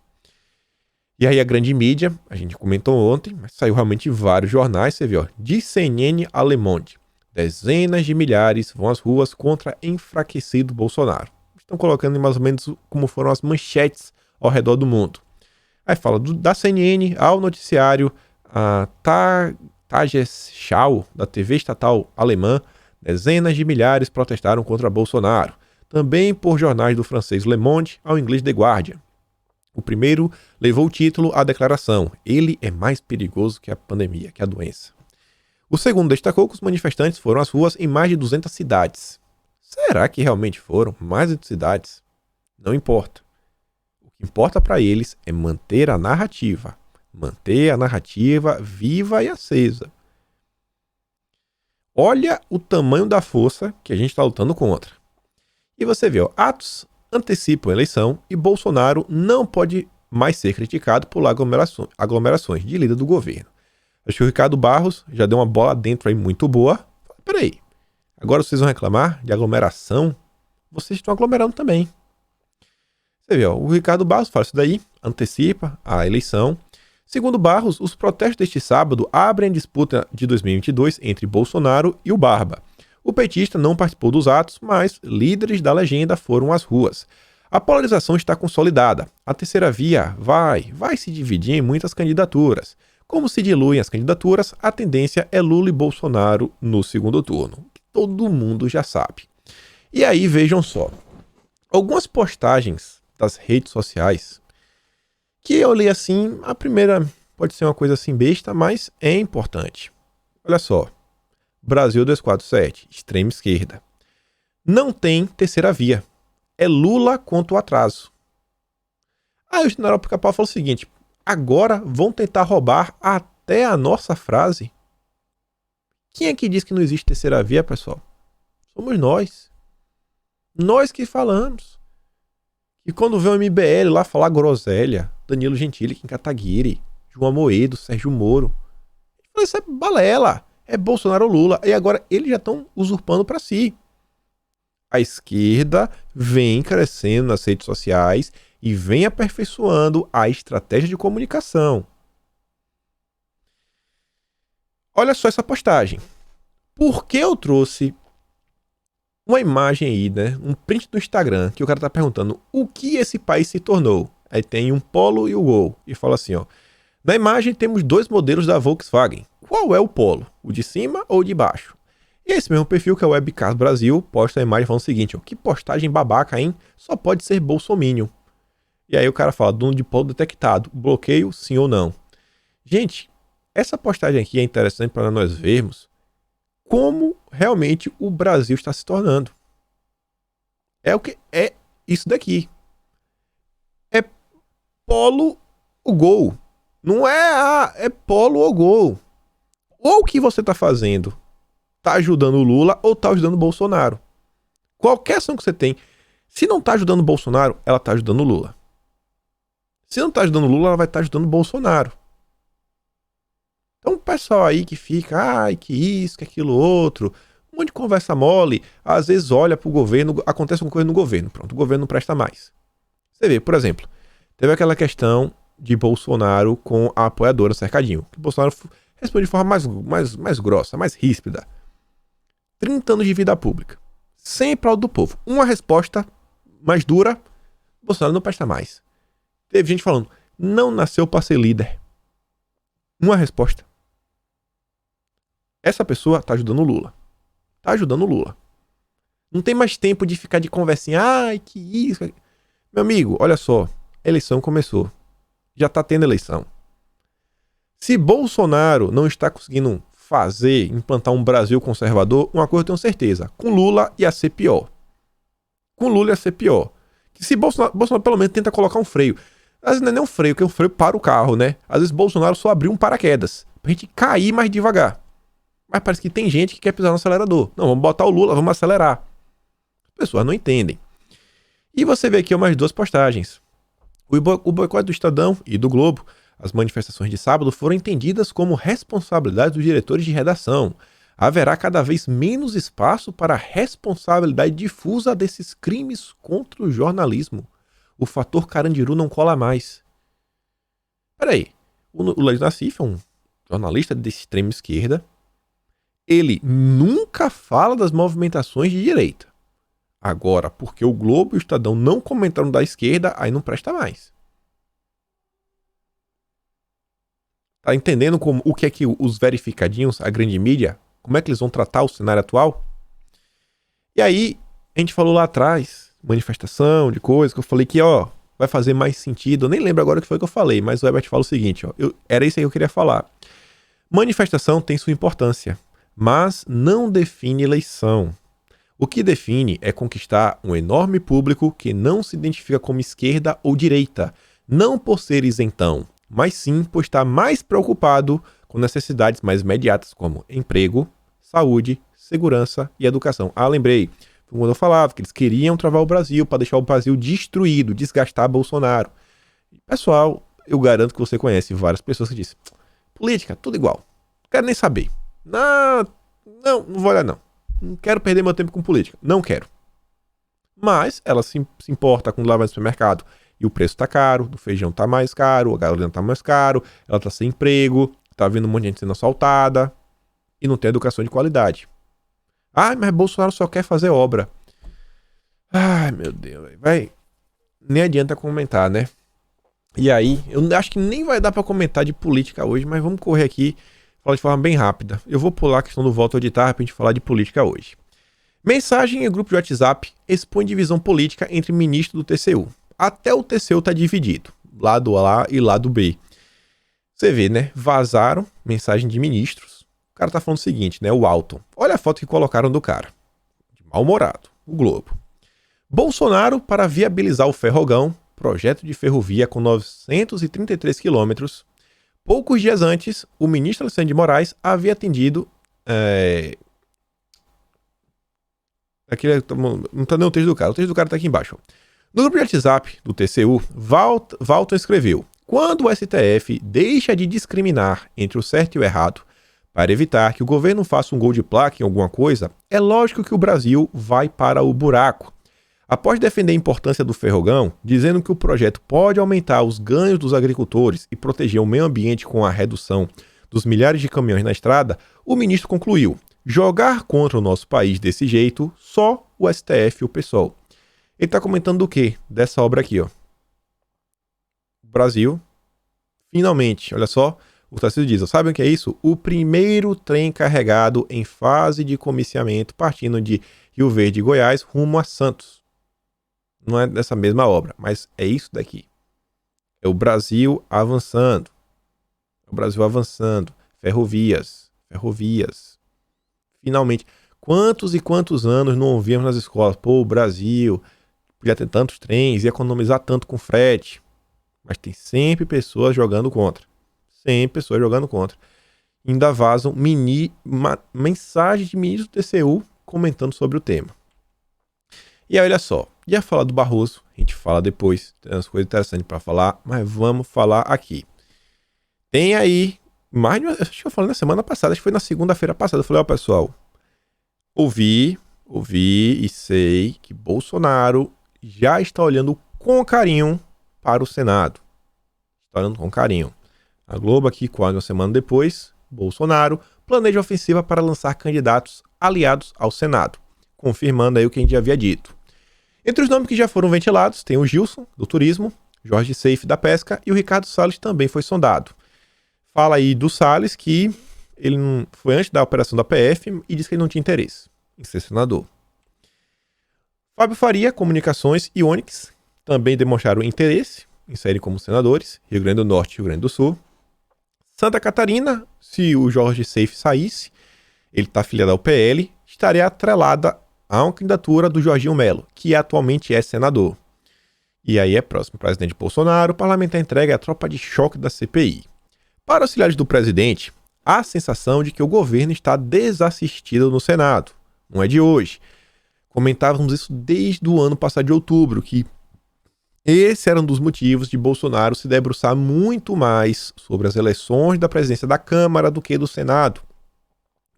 E aí a grande mídia, a gente comentou ontem, mas saiu realmente em vários jornais, você viu, de CNN a Le Monde. Dezenas de milhares vão às ruas contra enfraquecido Bolsonaro. Estão colocando mais ou menos como foram as manchetes ao redor do mundo. Aí fala da CNN ao noticiário a Tagesschau, da TV estatal alemã. Dezenas de milhares protestaram contra Bolsonaro. Também por jornais do francês Le Monde ao inglês The Guardian. O primeiro levou o título à declaração: ele é mais perigoso que a pandemia, que a doença. O segundo destacou que os manifestantes foram às ruas em mais de 200 cidades. Será que realmente foram mais de 200 cidades? Não importa. O que importa para eles é manter a narrativa viva e acesa. Olha o tamanho da força que a gente está lutando contra. E você vê, atos antecipam a eleição e Bolsonaro não pode mais ser criticado por aglomerações de líder do governo. Acho que o Ricardo Barros já deu uma bola dentro aí muito boa. Peraí, agora vocês vão reclamar de aglomeração? Vocês estão aglomerando também. Você vê, o Ricardo Barros fala isso daí, antecipa a eleição. Segundo Barros, os protestos deste sábado abrem a disputa de 2022 entre Bolsonaro e o Barba. O petista não participou dos atos, mas líderes da legenda foram às ruas. A polarização está consolidada. A terceira via vai se dividir em muitas candidaturas. Como se diluem as candidaturas, a tendência é Lula e Bolsonaro no segundo turno. Todo mundo já sabe. E aí, vejam só. Algumas postagens das redes sociais que eu li assim, a primeira pode ser uma coisa assim besta, mas é importante. Olha só. Brasil 247, extrema esquerda. Não tem terceira via. É Lula contra o atraso. Aí o general Pica-Pau falou o seguinte: agora vão tentar roubar até a nossa frase? Quem é que diz que não existe terceira via, pessoal? Somos nós. Nós que falamos. E quando vê o MBL lá falar groselha, Danilo Gentili, Kim Kataguiri, João Amoedo, Sérgio Moro, Isso é balela. É Bolsonaro ou Lula. E agora eles já estão usurpando para si. A esquerda vem crescendo nas redes sociais e vem aperfeiçoando a estratégia de comunicação. Olha só essa postagem. Por que eu trouxe uma imagem aí, né? Um print do Instagram, que o cara tá perguntando o que esse país se tornou. Aí tem um Polo e o Gol. E fala assim, ó. Na imagem temos 2 modelos da Volkswagen. Qual é o Polo? O de cima ou o de baixo? E esse mesmo perfil, que é o Webcast Brasil, posta a imagem falando o seguinte, ó. Que postagem babaca, hein? Só pode ser bolsominion. E aí o cara fala, dono de Polo detectado. Bloqueio, sim ou não? Gente, essa postagem aqui é interessante para nós vermos como realmente o Brasil está se tornando. É o que é isso daqui. É Polo ou Gol. Não é é Polo ou Gol. Ou o que você está fazendo está ajudando o Lula ou está ajudando o Bolsonaro. Qualquer ação que você tem, se não está ajudando o Bolsonaro, ela está ajudando o Lula. Se não está ajudando o Lula, ela vai estar ajudando o Bolsonaro. Então o pessoal aí que fica, ai, que isso, que aquilo outro, um monte de conversa mole, às vezes olha pro governo, acontece uma coisa no governo, pronto, o governo não presta mais. Você vê, por exemplo, teve aquela questão de Bolsonaro com a apoiadora Cercadinho, que o Bolsonaro responde de forma mais grossa, mais ríspida. 30 anos de vida pública, sem prol do povo. Uma resposta mais dura, Bolsonaro não presta mais. Teve gente falando, não nasceu para ser líder. Uma resposta. Essa pessoa tá ajudando o Lula. Tá ajudando o Lula. Não tem mais tempo de ficar de conversinha. Ai, que isso. Meu amigo, olha só. A eleição começou. Já tá tendo eleição. Se Bolsonaro não está conseguindo implantar um Brasil conservador, uma coisa eu tenho certeza. Com Lula ia ser pior. Com Lula ia ser pior. Que se Bolsonaro pelo menos tenta colocar um freio. Às vezes não é nem um freio, que é um freio para o carro, né? Às vezes Bolsonaro só abriu um paraquedas. Pra gente cair mais devagar. Mas parece que tem gente que quer pisar no acelerador. Não, vamos botar o Lula, vamos acelerar. As pessoas não entendem. E você vê aqui umas 2 postagens. O boicote do Estadão e do Globo, as manifestações de sábado, foram entendidas como responsabilidade dos diretores de redação. Haverá cada vez menos espaço para a responsabilidade difusa desses crimes contra o jornalismo. O fator Carandiru não cola mais. Peraí, o Laís Nassif é um jornalista de extrema esquerda. Ele nunca fala das movimentações de direita. Agora, porque o Globo e o Estadão não comentaram da esquerda, aí não presta mais. Tá entendendo o que é que os verificadinhos, a grande mídia, como é que eles vão tratar o cenário atual? E aí, a gente falou lá atrás, manifestação, de coisa, que eu falei que, ó, vai fazer mais sentido. Eu nem lembro agora o que foi que eu falei, mas o Herbert fala o seguinte, ó, era isso aí que eu queria falar. Manifestação tem sua importância, mas não define eleição. O que define é conquistar um enorme público que não se identifica como esquerda ou direita, não por ser isentão, mas sim por estar mais preocupado com necessidades mais imediatas como emprego, saúde, segurança e educação. Ah, lembrei, quando eu falava que eles queriam travar o Brasil para deixar o Brasil destruído, desgastar Bolsonaro. Pessoal, eu garanto que você conhece várias pessoas que dizem, política, tudo igual, não quero nem saber. Não vou olhar não. Não quero perder meu tempo com política. Não quero. Mas ela se importa quando lá vai no supermercado e o preço tá caro, o feijão tá mais caro, a gasolina tá mais caro, ela tá sem emprego, tá vendo um monte de gente sendo assaltada e não tem educação de qualidade. Ah, mas Bolsonaro só quer fazer obra. Ai, meu Deus, vai. Nem adianta comentar, né? E aí, eu acho que nem vai dar pra comentar de política hoje, mas vamos correr aqui. Falar de forma bem rápida. Eu vou pular a questão do voto auditário pra gente falar de política hoje. Mensagem em grupo de WhatsApp expõe divisão política entre ministros do TCU. Até o TCU tá dividido. Lado A e lado B. Você vê, né? Vazaram mensagem de ministros. O cara tá falando o seguinte, né? O Alton. Olha a foto que colocaram do cara. De mal-humorado. O Globo. Bolsonaro para viabilizar o Ferrogão. Projeto de ferrovia com 933 quilômetros. Poucos dias antes, o ministro Alexandre de Moraes havia atendido... Aqui não tá nem o texto do cara. O texto do cara tá aqui embaixo. No grupo de WhatsApp do TCU, Walton escreveu: quando o STF deixa de discriminar entre o certo e o errado, Para evitar que o governo faça um gol de placa em alguma coisa, é lógico que o Brasil vai para o buraco. Após defender a importância do ferrogão, dizendo que o projeto pode aumentar os ganhos dos agricultores e proteger o meio ambiente com a redução dos milhares de caminhões na estrada, o ministro concluiu: jogar contra o nosso país desse jeito, só o STF e o PSOL. Ele está comentando do quê? Dessa obra aqui, ó. O Brasil, finalmente, olha só, o Tarcísio diz, sabem o que é isso? O primeiro trem carregado em fase de comissionamento partindo de Rio Verde e Goiás rumo a Santos. Não é dessa mesma obra, mas é isso daqui. É o Brasil avançando. O Brasil avançando. Ferrovias. Finalmente. Quantos e quantos anos não ouvimos nas escolas? Pô, o Brasil podia ter tantos trens, ia economizar tanto com frete. Mas tem sempre pessoas jogando contra. Ainda vazam mensagens de ministro do TCU comentando sobre o tema. E aí, olha só, ia falar do Barroso, a gente fala depois, tem umas coisas interessantes para falar, mas vamos falar aqui. Tem aí, acho que eu falei na semana passada, acho que foi na segunda-feira passada, eu falei, ó pessoal, ouvi e sei que Bolsonaro já está olhando com carinho para o Senado. Está olhando com carinho. A Globo aqui, quase uma semana depois, Bolsonaro planeja ofensiva para lançar candidatos aliados ao Senado, confirmando aí o que a gente já havia dito. Entre os nomes que já foram ventilados, tem o Gilson, do Turismo, Jorge Seife, da Pesca, e o Ricardo Salles também foi sondado. Fala aí do Salles que ele não foi antes da operação da PF e disse que ele não tinha interesse em ser senador. Fábio Faria, Comunicações e Onyx também demonstraram interesse em saírem como senadores, Rio Grande do Norte e Rio Grande do Sul. Santa Catarina, se o Jorge Seife saísse, ele está afiliado ao PL, estaria atrelada a uma candidatura do Jorginho Melo, que atualmente é senador. E aí é próximo presidente Bolsonaro, o parlamentar entrega a tropa de choque da CPI. Para auxiliares do presidente, há a sensação de que o governo está desassistido no Senado. Não é de hoje. Comentávamos isso desde o ano passado de outubro, que esse era um dos motivos de Bolsonaro se debruçar muito mais sobre as eleições da presidência da Câmara do que do Senado.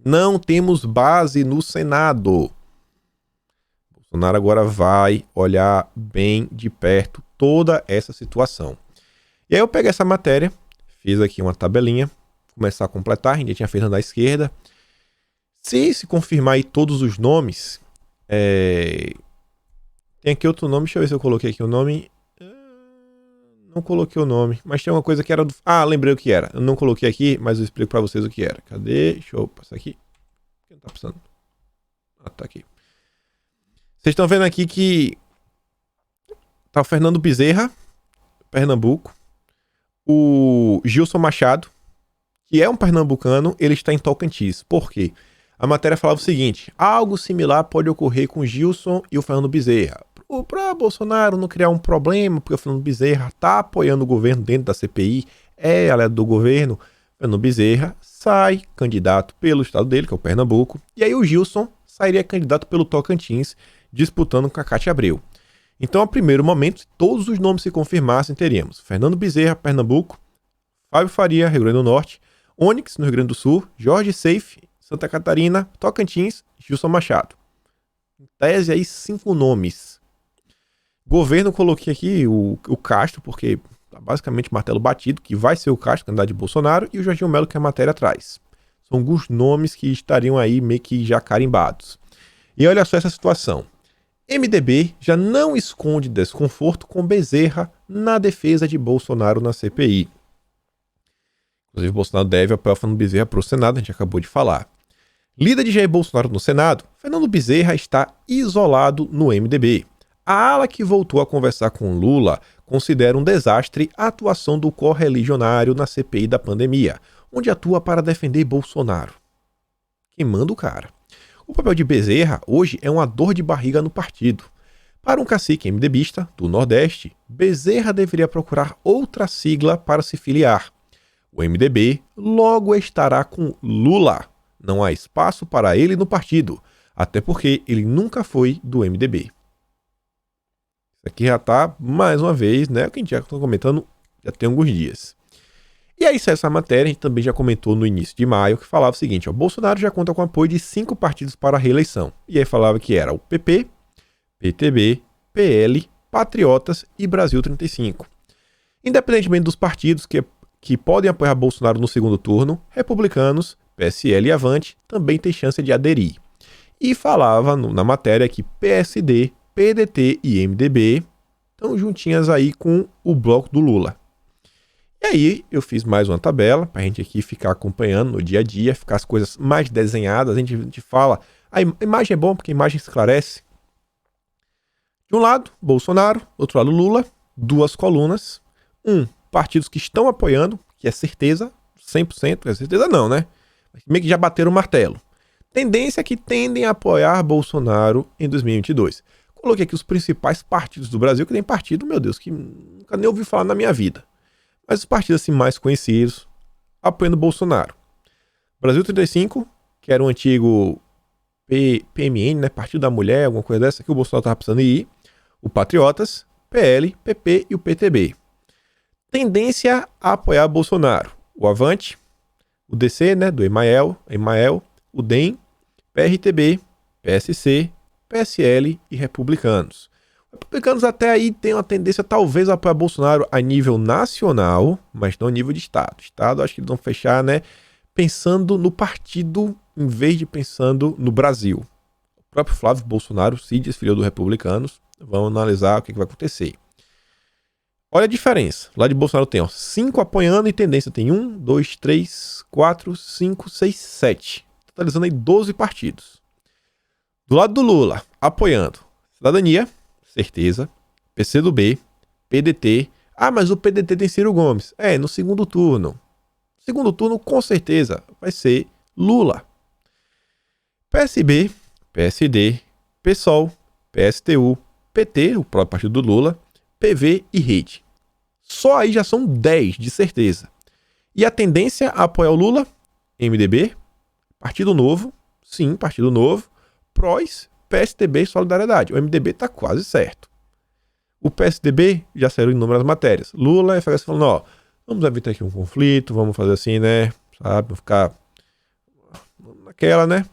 Não temos base no Senado. Bolsonaro agora vai olhar bem de perto toda essa situação. E aí eu peguei essa matéria, fiz aqui uma tabelinha, começar a completar, a gente já tinha feito na esquerda. Se confirmar aí todos os nomes, tem aqui outro nome, deixa eu ver se eu coloquei aqui o nome. Não coloquei o nome, mas tem uma coisa que era do... lembrei o que era. Eu não coloquei aqui, mas eu explico pra vocês o que era. Cadê? Deixa eu passar aqui. Quem tá passando? Tá aqui. Vocês estão vendo aqui que tá o Fernando Bezerra, Pernambuco. O Gilson Machado, que é um pernambucano, ele está em Tocantins. Por quê? A matéria falava o seguinte: algo similar pode ocorrer com o Gilson e o Fernando Bezerra. Para Bolsonaro não criar um problema, porque o Fernando Bezerra está apoiando o governo dentro da CPI, é aliado do governo, Fernando Bezerra sai candidato pelo estado dele, que é o Pernambuco, e aí o Gilson sairia candidato pelo Tocantins, disputando com a Cátia Abreu. Então, a primeiro momento, se todos os nomes se confirmassem, teríamos Fernando Bezerra, Pernambuco, Fábio Faria, Rio Grande do Norte, Onyx, no Rio Grande do Sul, Jorge Seife, Santa Catarina, Tocantins, Gilson Machado. Em tese, aí, 5 nomes. Governo, coloquei aqui o Castro, porque tá basicamente martelo batido, que vai ser o Castro, candidato de Bolsonaro, e o Jorginho Melo, que a matéria atrás. São alguns nomes que estariam aí meio que já carimbados. E olha só essa situação. MDB já não esconde desconforto com Bezerra na defesa de Bolsonaro na CPI. Inclusive, Bolsonaro deve apoiar o Fernando Bezerra para o Senado, a gente acabou de falar. Líder de Jair Bolsonaro no Senado, Fernando Bezerra está isolado no MDB. A ala que voltou a conversar com Lula considera um desastre a atuação do correligionário na CPI da pandemia, onde atua para defender Bolsonaro. Quem manda o cara? O papel de Bezerra hoje é uma dor de barriga no partido. Para um cacique MDBista do Nordeste, Bezerra deveria procurar outra sigla para se filiar. O MDB logo estará com Lula. Não há espaço para ele no partido, até porque ele nunca foi do MDB. Isso aqui já está, mais uma vez, né, o que a gente já está comentando já tem alguns dias. E aí saiu essa matéria, a gente também já comentou no início de maio, que falava o seguinte, ó, Bolsonaro já conta com apoio de 5 partidos para a reeleição. E aí falava que era o PP, PTB, PL, Patriotas e Brasil 35. Independentemente dos partidos que podem apoiar Bolsonaro no segundo turno, republicanos, PSL e Avante também têm chance de aderir. E falava na matéria que PSD, PDT e MDB estão juntinhas aí com o bloco do Lula. E aí eu fiz mais uma tabela para a gente aqui ficar acompanhando no dia a dia, ficar as coisas mais desenhadas. A gente fala, a imagem é bom porque a imagem esclarece. De um lado, Bolsonaro, do outro lado, Lula, 2 colunas. Partidos que estão apoiando, que é certeza, 100%, é certeza não, né? Meio que já bateram o martelo. Tendência é que tendem a apoiar Bolsonaro em 2022. Coloquei aqui os principais partidos do Brasil, que tem partido, meu Deus, que nunca nem ouvi falar na minha vida. Mas os partidos assim, mais conhecidos, apoiando Bolsonaro. Brasil 35, que era o antigo PMN, né? Partido da Mulher, alguma coisa dessa, que o Bolsonaro estava precisando ir. O Patriotas, PL, PP e o PTB. Tendência a apoiar Bolsonaro. O Avante, o DC, né? Do Emael, o DEM, PRTB, PSC, PSL e republicanos. Republicanos até aí têm uma tendência talvez a apoiar Bolsonaro a nível nacional, mas não a nível de Estado. Estado, acho que eles vão fechar, né? Pensando no partido em vez de pensando no Brasil. O próprio Flávio Bolsonaro se desfiliou do Republicanos. Vamos analisar o que vai acontecer. Olha a diferença. Lá de Bolsonaro tem 5 apoiando e tendência tem 1, 2, 3, 4, 5, 6, 7. Totalizando aí 12 partidos. Do lado do Lula, apoiando Cidadania, certeza, PCdoB, PDT. Mas o PDT tem Ciro Gomes. No segundo turno. Segundo turno, com certeza, vai ser Lula. PSB, PSD, PSOL, PSTU, PT, o próprio partido do Lula, PV e Rede. Só aí já são 10, de certeza. E a tendência a apoiar o Lula? MDB, Partido Novo, sim, Partido Novo, PROS, PSDB e Solidariedade. O MDB tá quase certo. O PSDB já saiu em inúmeras matérias. Lula e FHC falando, vamos evitar aqui um conflito, vamos fazer assim, né? Sabe, vamos ficar naquela, né?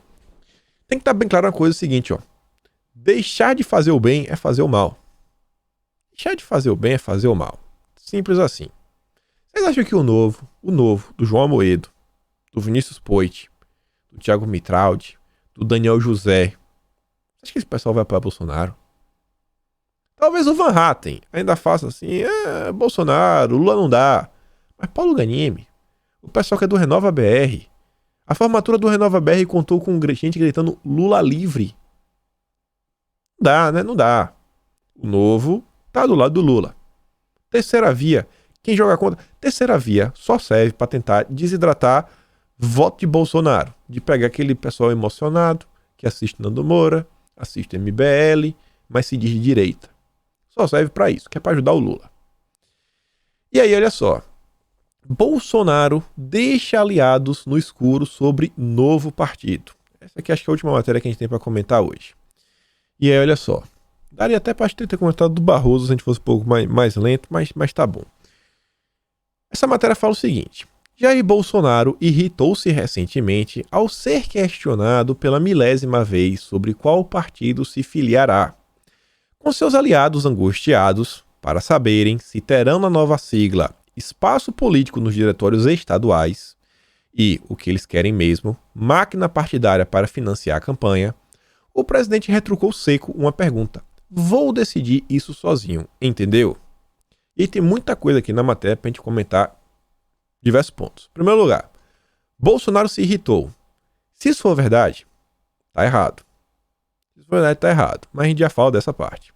Tem que estar bem claro uma coisa, seguinte, deixar de fazer o bem é fazer o mal. Deixar de fazer o bem é fazer o mal. Simples assim. Vocês acham que o novo do João Amoedo, do Vinícius Poit, do Thiago Mitraldi, do Daniel José, você acha que esse pessoal vai apoiar Bolsonaro? Talvez o Van Hatten ainda faça assim, Bolsonaro, Lula não dá. Mas Paulo Ganimi, o pessoal que é do Renova BR, a formatura do Renova BR contou com gente gritando Lula livre. Não dá, né? Não dá. O novo tá do lado do Lula. Terceira via, quem joga contra? Terceira via só serve para tentar desidratar voto de Bolsonaro. De pegar aquele pessoal emocionado que assiste Nando Moura, assiste MBL, mas se diz de direita. Só serve para isso, que é para ajudar o Lula. E aí, olha só. Bolsonaro deixa aliados no escuro sobre novo partido. Essa aqui acho que é a última matéria que a gente tem para comentar hoje. E aí, olha só. Daria até para ter comentado do Barroso se a gente fosse um pouco mais lento, mas tá bom. Essa matéria fala o seguinte. Jair Bolsonaro irritou-se recentemente ao ser questionado pela 1000ª vez sobre qual partido se filiará. Com seus aliados angustiados para saberem se terão na nova sigla espaço político nos diretórios estaduais e, o que eles querem mesmo, máquina partidária para financiar a campanha, o presidente retrucou seco uma pergunta. Vou decidir isso sozinho, entendeu? E tem muita coisa aqui na matéria para a gente comentar diversos pontos. Em primeiro lugar, Bolsonaro se irritou. Se isso for verdade, tá errado. Se isso for verdade, tá errado. Mas a gente já fala dessa parte.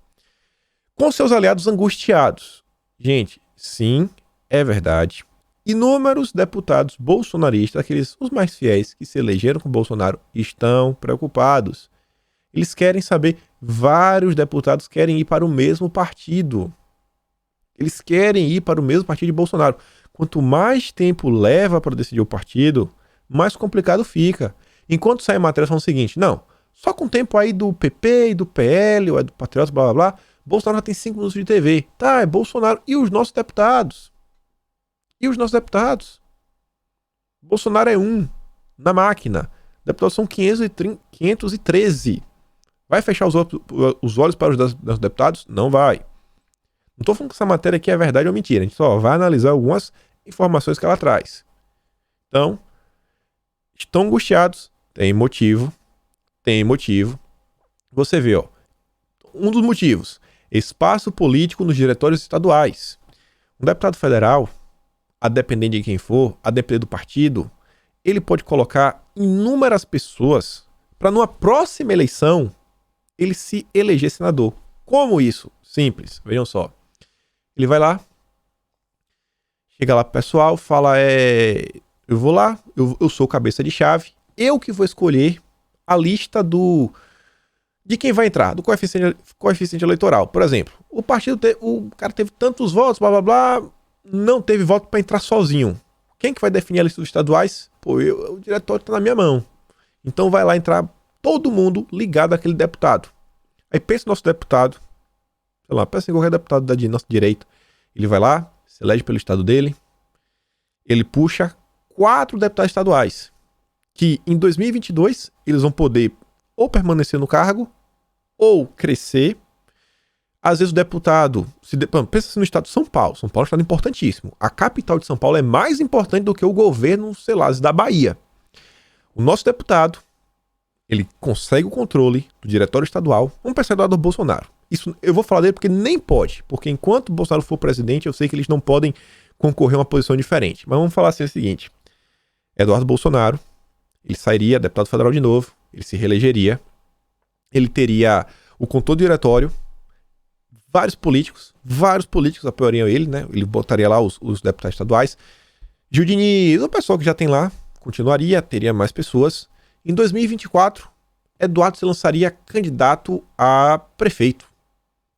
Com seus aliados angustiados. Gente, sim, é verdade. Inúmeros deputados bolsonaristas, os mais fiéis que se elegeram com Bolsonaro, estão preocupados. Eles querem saber, vários deputados querem ir para o mesmo partido. Eles querem ir para o mesmo partido de Bolsonaro. Quanto mais tempo leva para decidir o partido, mais complicado fica. Enquanto sai a matéria falando o seguinte, não, só com o tempo aí do PP e do PL, ou é do Patriotas, blá blá blá, Bolsonaro já tem 5 minutos de TV. Tá, é Bolsonaro. E os nossos deputados? E os nossos deputados? Bolsonaro é um na máquina. Deputados são 513. Vai fechar os olhos para os deputados? Não vai. Não estou falando que essa matéria aqui é verdade ou mentira. A gente só vai analisar algumas informações que ela traz. Então, estão angustiados. Tem motivo. Tem motivo. Você vê, ó. Um dos motivos. Espaço político nos diretórios estaduais. Um deputado federal, a depender de quem for, a depender do partido, ele pode colocar inúmeras pessoas para numa próxima eleição ele se eleger senador. Como isso? Simples. Vejam só. Ele vai lá, chega lá pro pessoal, fala, eu vou lá, eu sou cabeça de chave, eu que vou escolher a lista de quem vai entrar, do coeficiente eleitoral. Por exemplo, o cara teve tantos votos, blá blá blá, não teve voto para entrar sozinho. Quem que vai definir a lista dos estaduais? Pô, o diretório tá na minha mão. Então vai lá entrar todo mundo ligado àquele deputado. Aí pensa no nosso deputado, sei lá, pensa em qualquer deputado da nossa direita. Ele vai lá, se elege pelo estado dele, ele puxa 4 deputados estaduais, que em 2022 eles vão poder ou permanecer no cargo, ou crescer. Às vezes o deputado, pensa assim no estado de São Paulo. São Paulo é um estado importantíssimo. A capital de São Paulo é mais importante do que o governo, sei lá, da Bahia. O nosso deputado, ele consegue o controle do diretório estadual. Vamos pensar do Bolsonaro. Isso eu vou falar dele porque nem pode. Porque enquanto o Bolsonaro for presidente, eu sei que eles não podem concorrer a uma posição diferente. Mas vamos falar assim o seguinte. Eduardo Bolsonaro, ele sairia deputado federal de novo, ele se reelegeria, ele teria o controle do diretório, vários políticos apoiariam ele, né? Ele botaria lá os deputados estaduais. Gil Diniz, o pessoal que já tem lá, continuaria, teria mais pessoas. Em 2024, Eduardo se lançaria candidato a prefeito.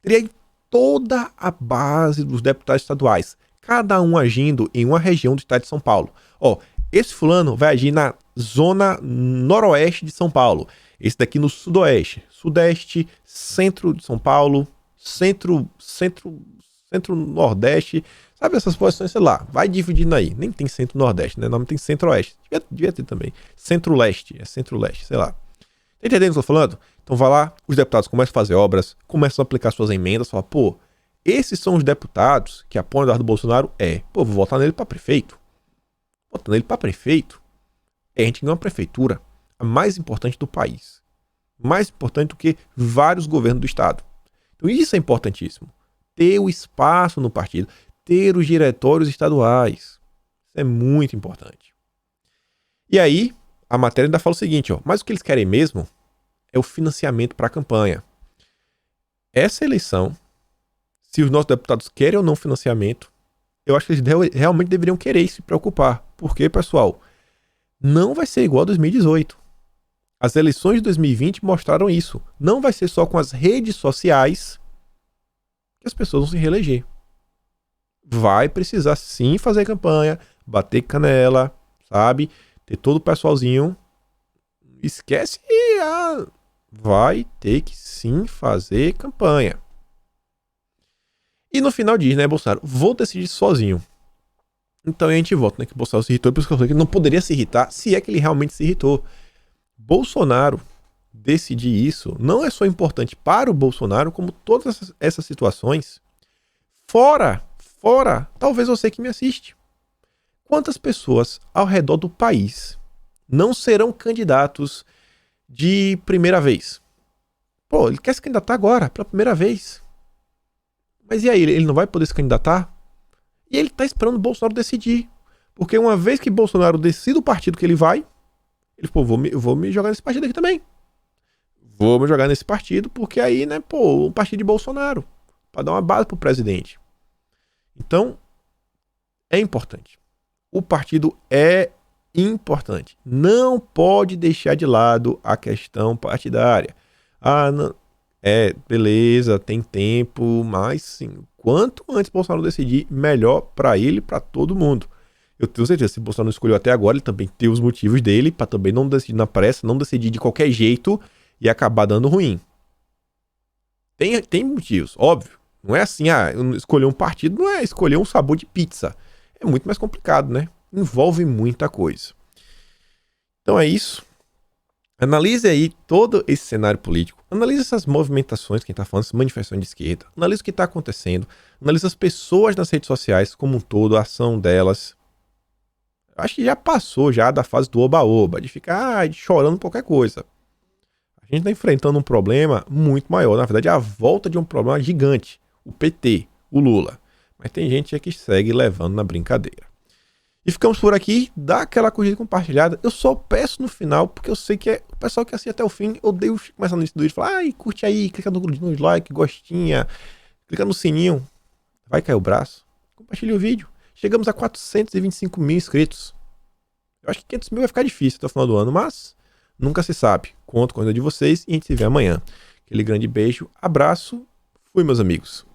Teria toda a base dos deputados estaduais, cada um agindo em uma região do estado de São Paulo. Ó, esse fulano vai agir na zona noroeste de São Paulo, esse daqui no sudoeste, sudeste, centro de São Paulo, centro-nordeste, sabe essas posições, sei lá, vai dividindo aí. Nem tem centro-nordeste, né? O nome tem centro-oeste. Devia ter também. Centro-leste, centro-leste, sei lá. Tá entendendo o que eu tô falando? Então vai lá, os deputados começam a fazer obras, começam a aplicar suas emendas, falam, pô, esses são os deputados que apoiam o Eduardo Bolsonaro, vou votar nele pra prefeito. Votando ele pra prefeito, a gente ganha uma prefeitura, a mais importante do país. Mais importante do que vários governos do estado. Então isso é importantíssimo. Ter o espaço no partido, ter os diretórios estaduais. Isso é muito importante. E aí, a matéria ainda fala o seguinte, mas o que eles querem mesmo é o financiamento para a campanha. Essa eleição, se os nossos deputados querem ou não financiamento, eu acho que eles realmente deveriam querer se preocupar. Porque, pessoal, não vai ser igual a 2018. As eleições de 2020 mostraram isso. Não vai ser só com as redes sociais que as pessoas vão se reeleger. Vai precisar sim fazer campanha, bater canela, sabe? Ter todo o pessoalzinho. Esquece, vai ter que sim fazer campanha. E no final diz, né, Bolsonaro, vou decidir sozinho. Então a gente volta, né, que o Bolsonaro se irritou, por isso que eu falei que não poderia se irritar, se é que ele realmente se irritou. Bolsonaro decidir isso não é só importante para o Bolsonaro, como todas essas situações. Fora, talvez você que me assiste. Quantas pessoas ao redor do país não serão candidatos de primeira vez? Pô, ele quer se candidatar agora, pela primeira vez. Mas e aí, ele não vai poder se candidatar? E ele tá esperando o Bolsonaro decidir. Porque uma vez que Bolsonaro decide o partido que ele vai, ele, pô, vou me jogar nesse partido aqui também. Vou me jogar nesse partido, porque aí, né, pô, um partido de Bolsonaro, pra dar uma base pro presidente. Então, é importante. O partido é importante. Não pode deixar de lado a questão partidária. Não. Beleza, tem tempo, mas sim, quanto antes Bolsonaro decidir, melhor para ele e para todo mundo. Eu tenho certeza, se Bolsonaro não escolheu até agora, ele também tem os motivos dele para também não decidir na pressa, não decidir de qualquer jeito e acabar dando ruim. Tem motivos, óbvio. Não é assim, escolher um partido não é escolher um sabor de pizza. É muito mais complicado, né? envolve muita coisa. Então é isso. Analise aí todo esse cenário político, analise essas movimentações, quem está falando, essas manifestações de esquerda, analise o que está acontecendo, analise as pessoas nas redes sociais como um todo, a ação delas. Acho que já passou já da fase do oba-oba, de ficar chorando por qualquer coisa. A gente está enfrentando um problema muito maior, na verdade é a volta de um problema gigante, o PT, o Lula. Mas tem gente que segue levando na brincadeira. E ficamos por aqui, dá aquela curtida compartilhada. Eu só peço no final, porque eu sei que o pessoal que assiste até o fim, eu odeio começar no início do vídeo e falar, ai, curte aí, clica no like, gostinha, clica no sininho, vai cair o braço, compartilha o vídeo. Chegamos a 425 mil inscritos. Eu acho que 500 mil vai ficar difícil até o final do ano, mas nunca se sabe. Conto com a ajuda de vocês e a gente se vê amanhã. Aquele grande beijo, abraço, fui meus amigos.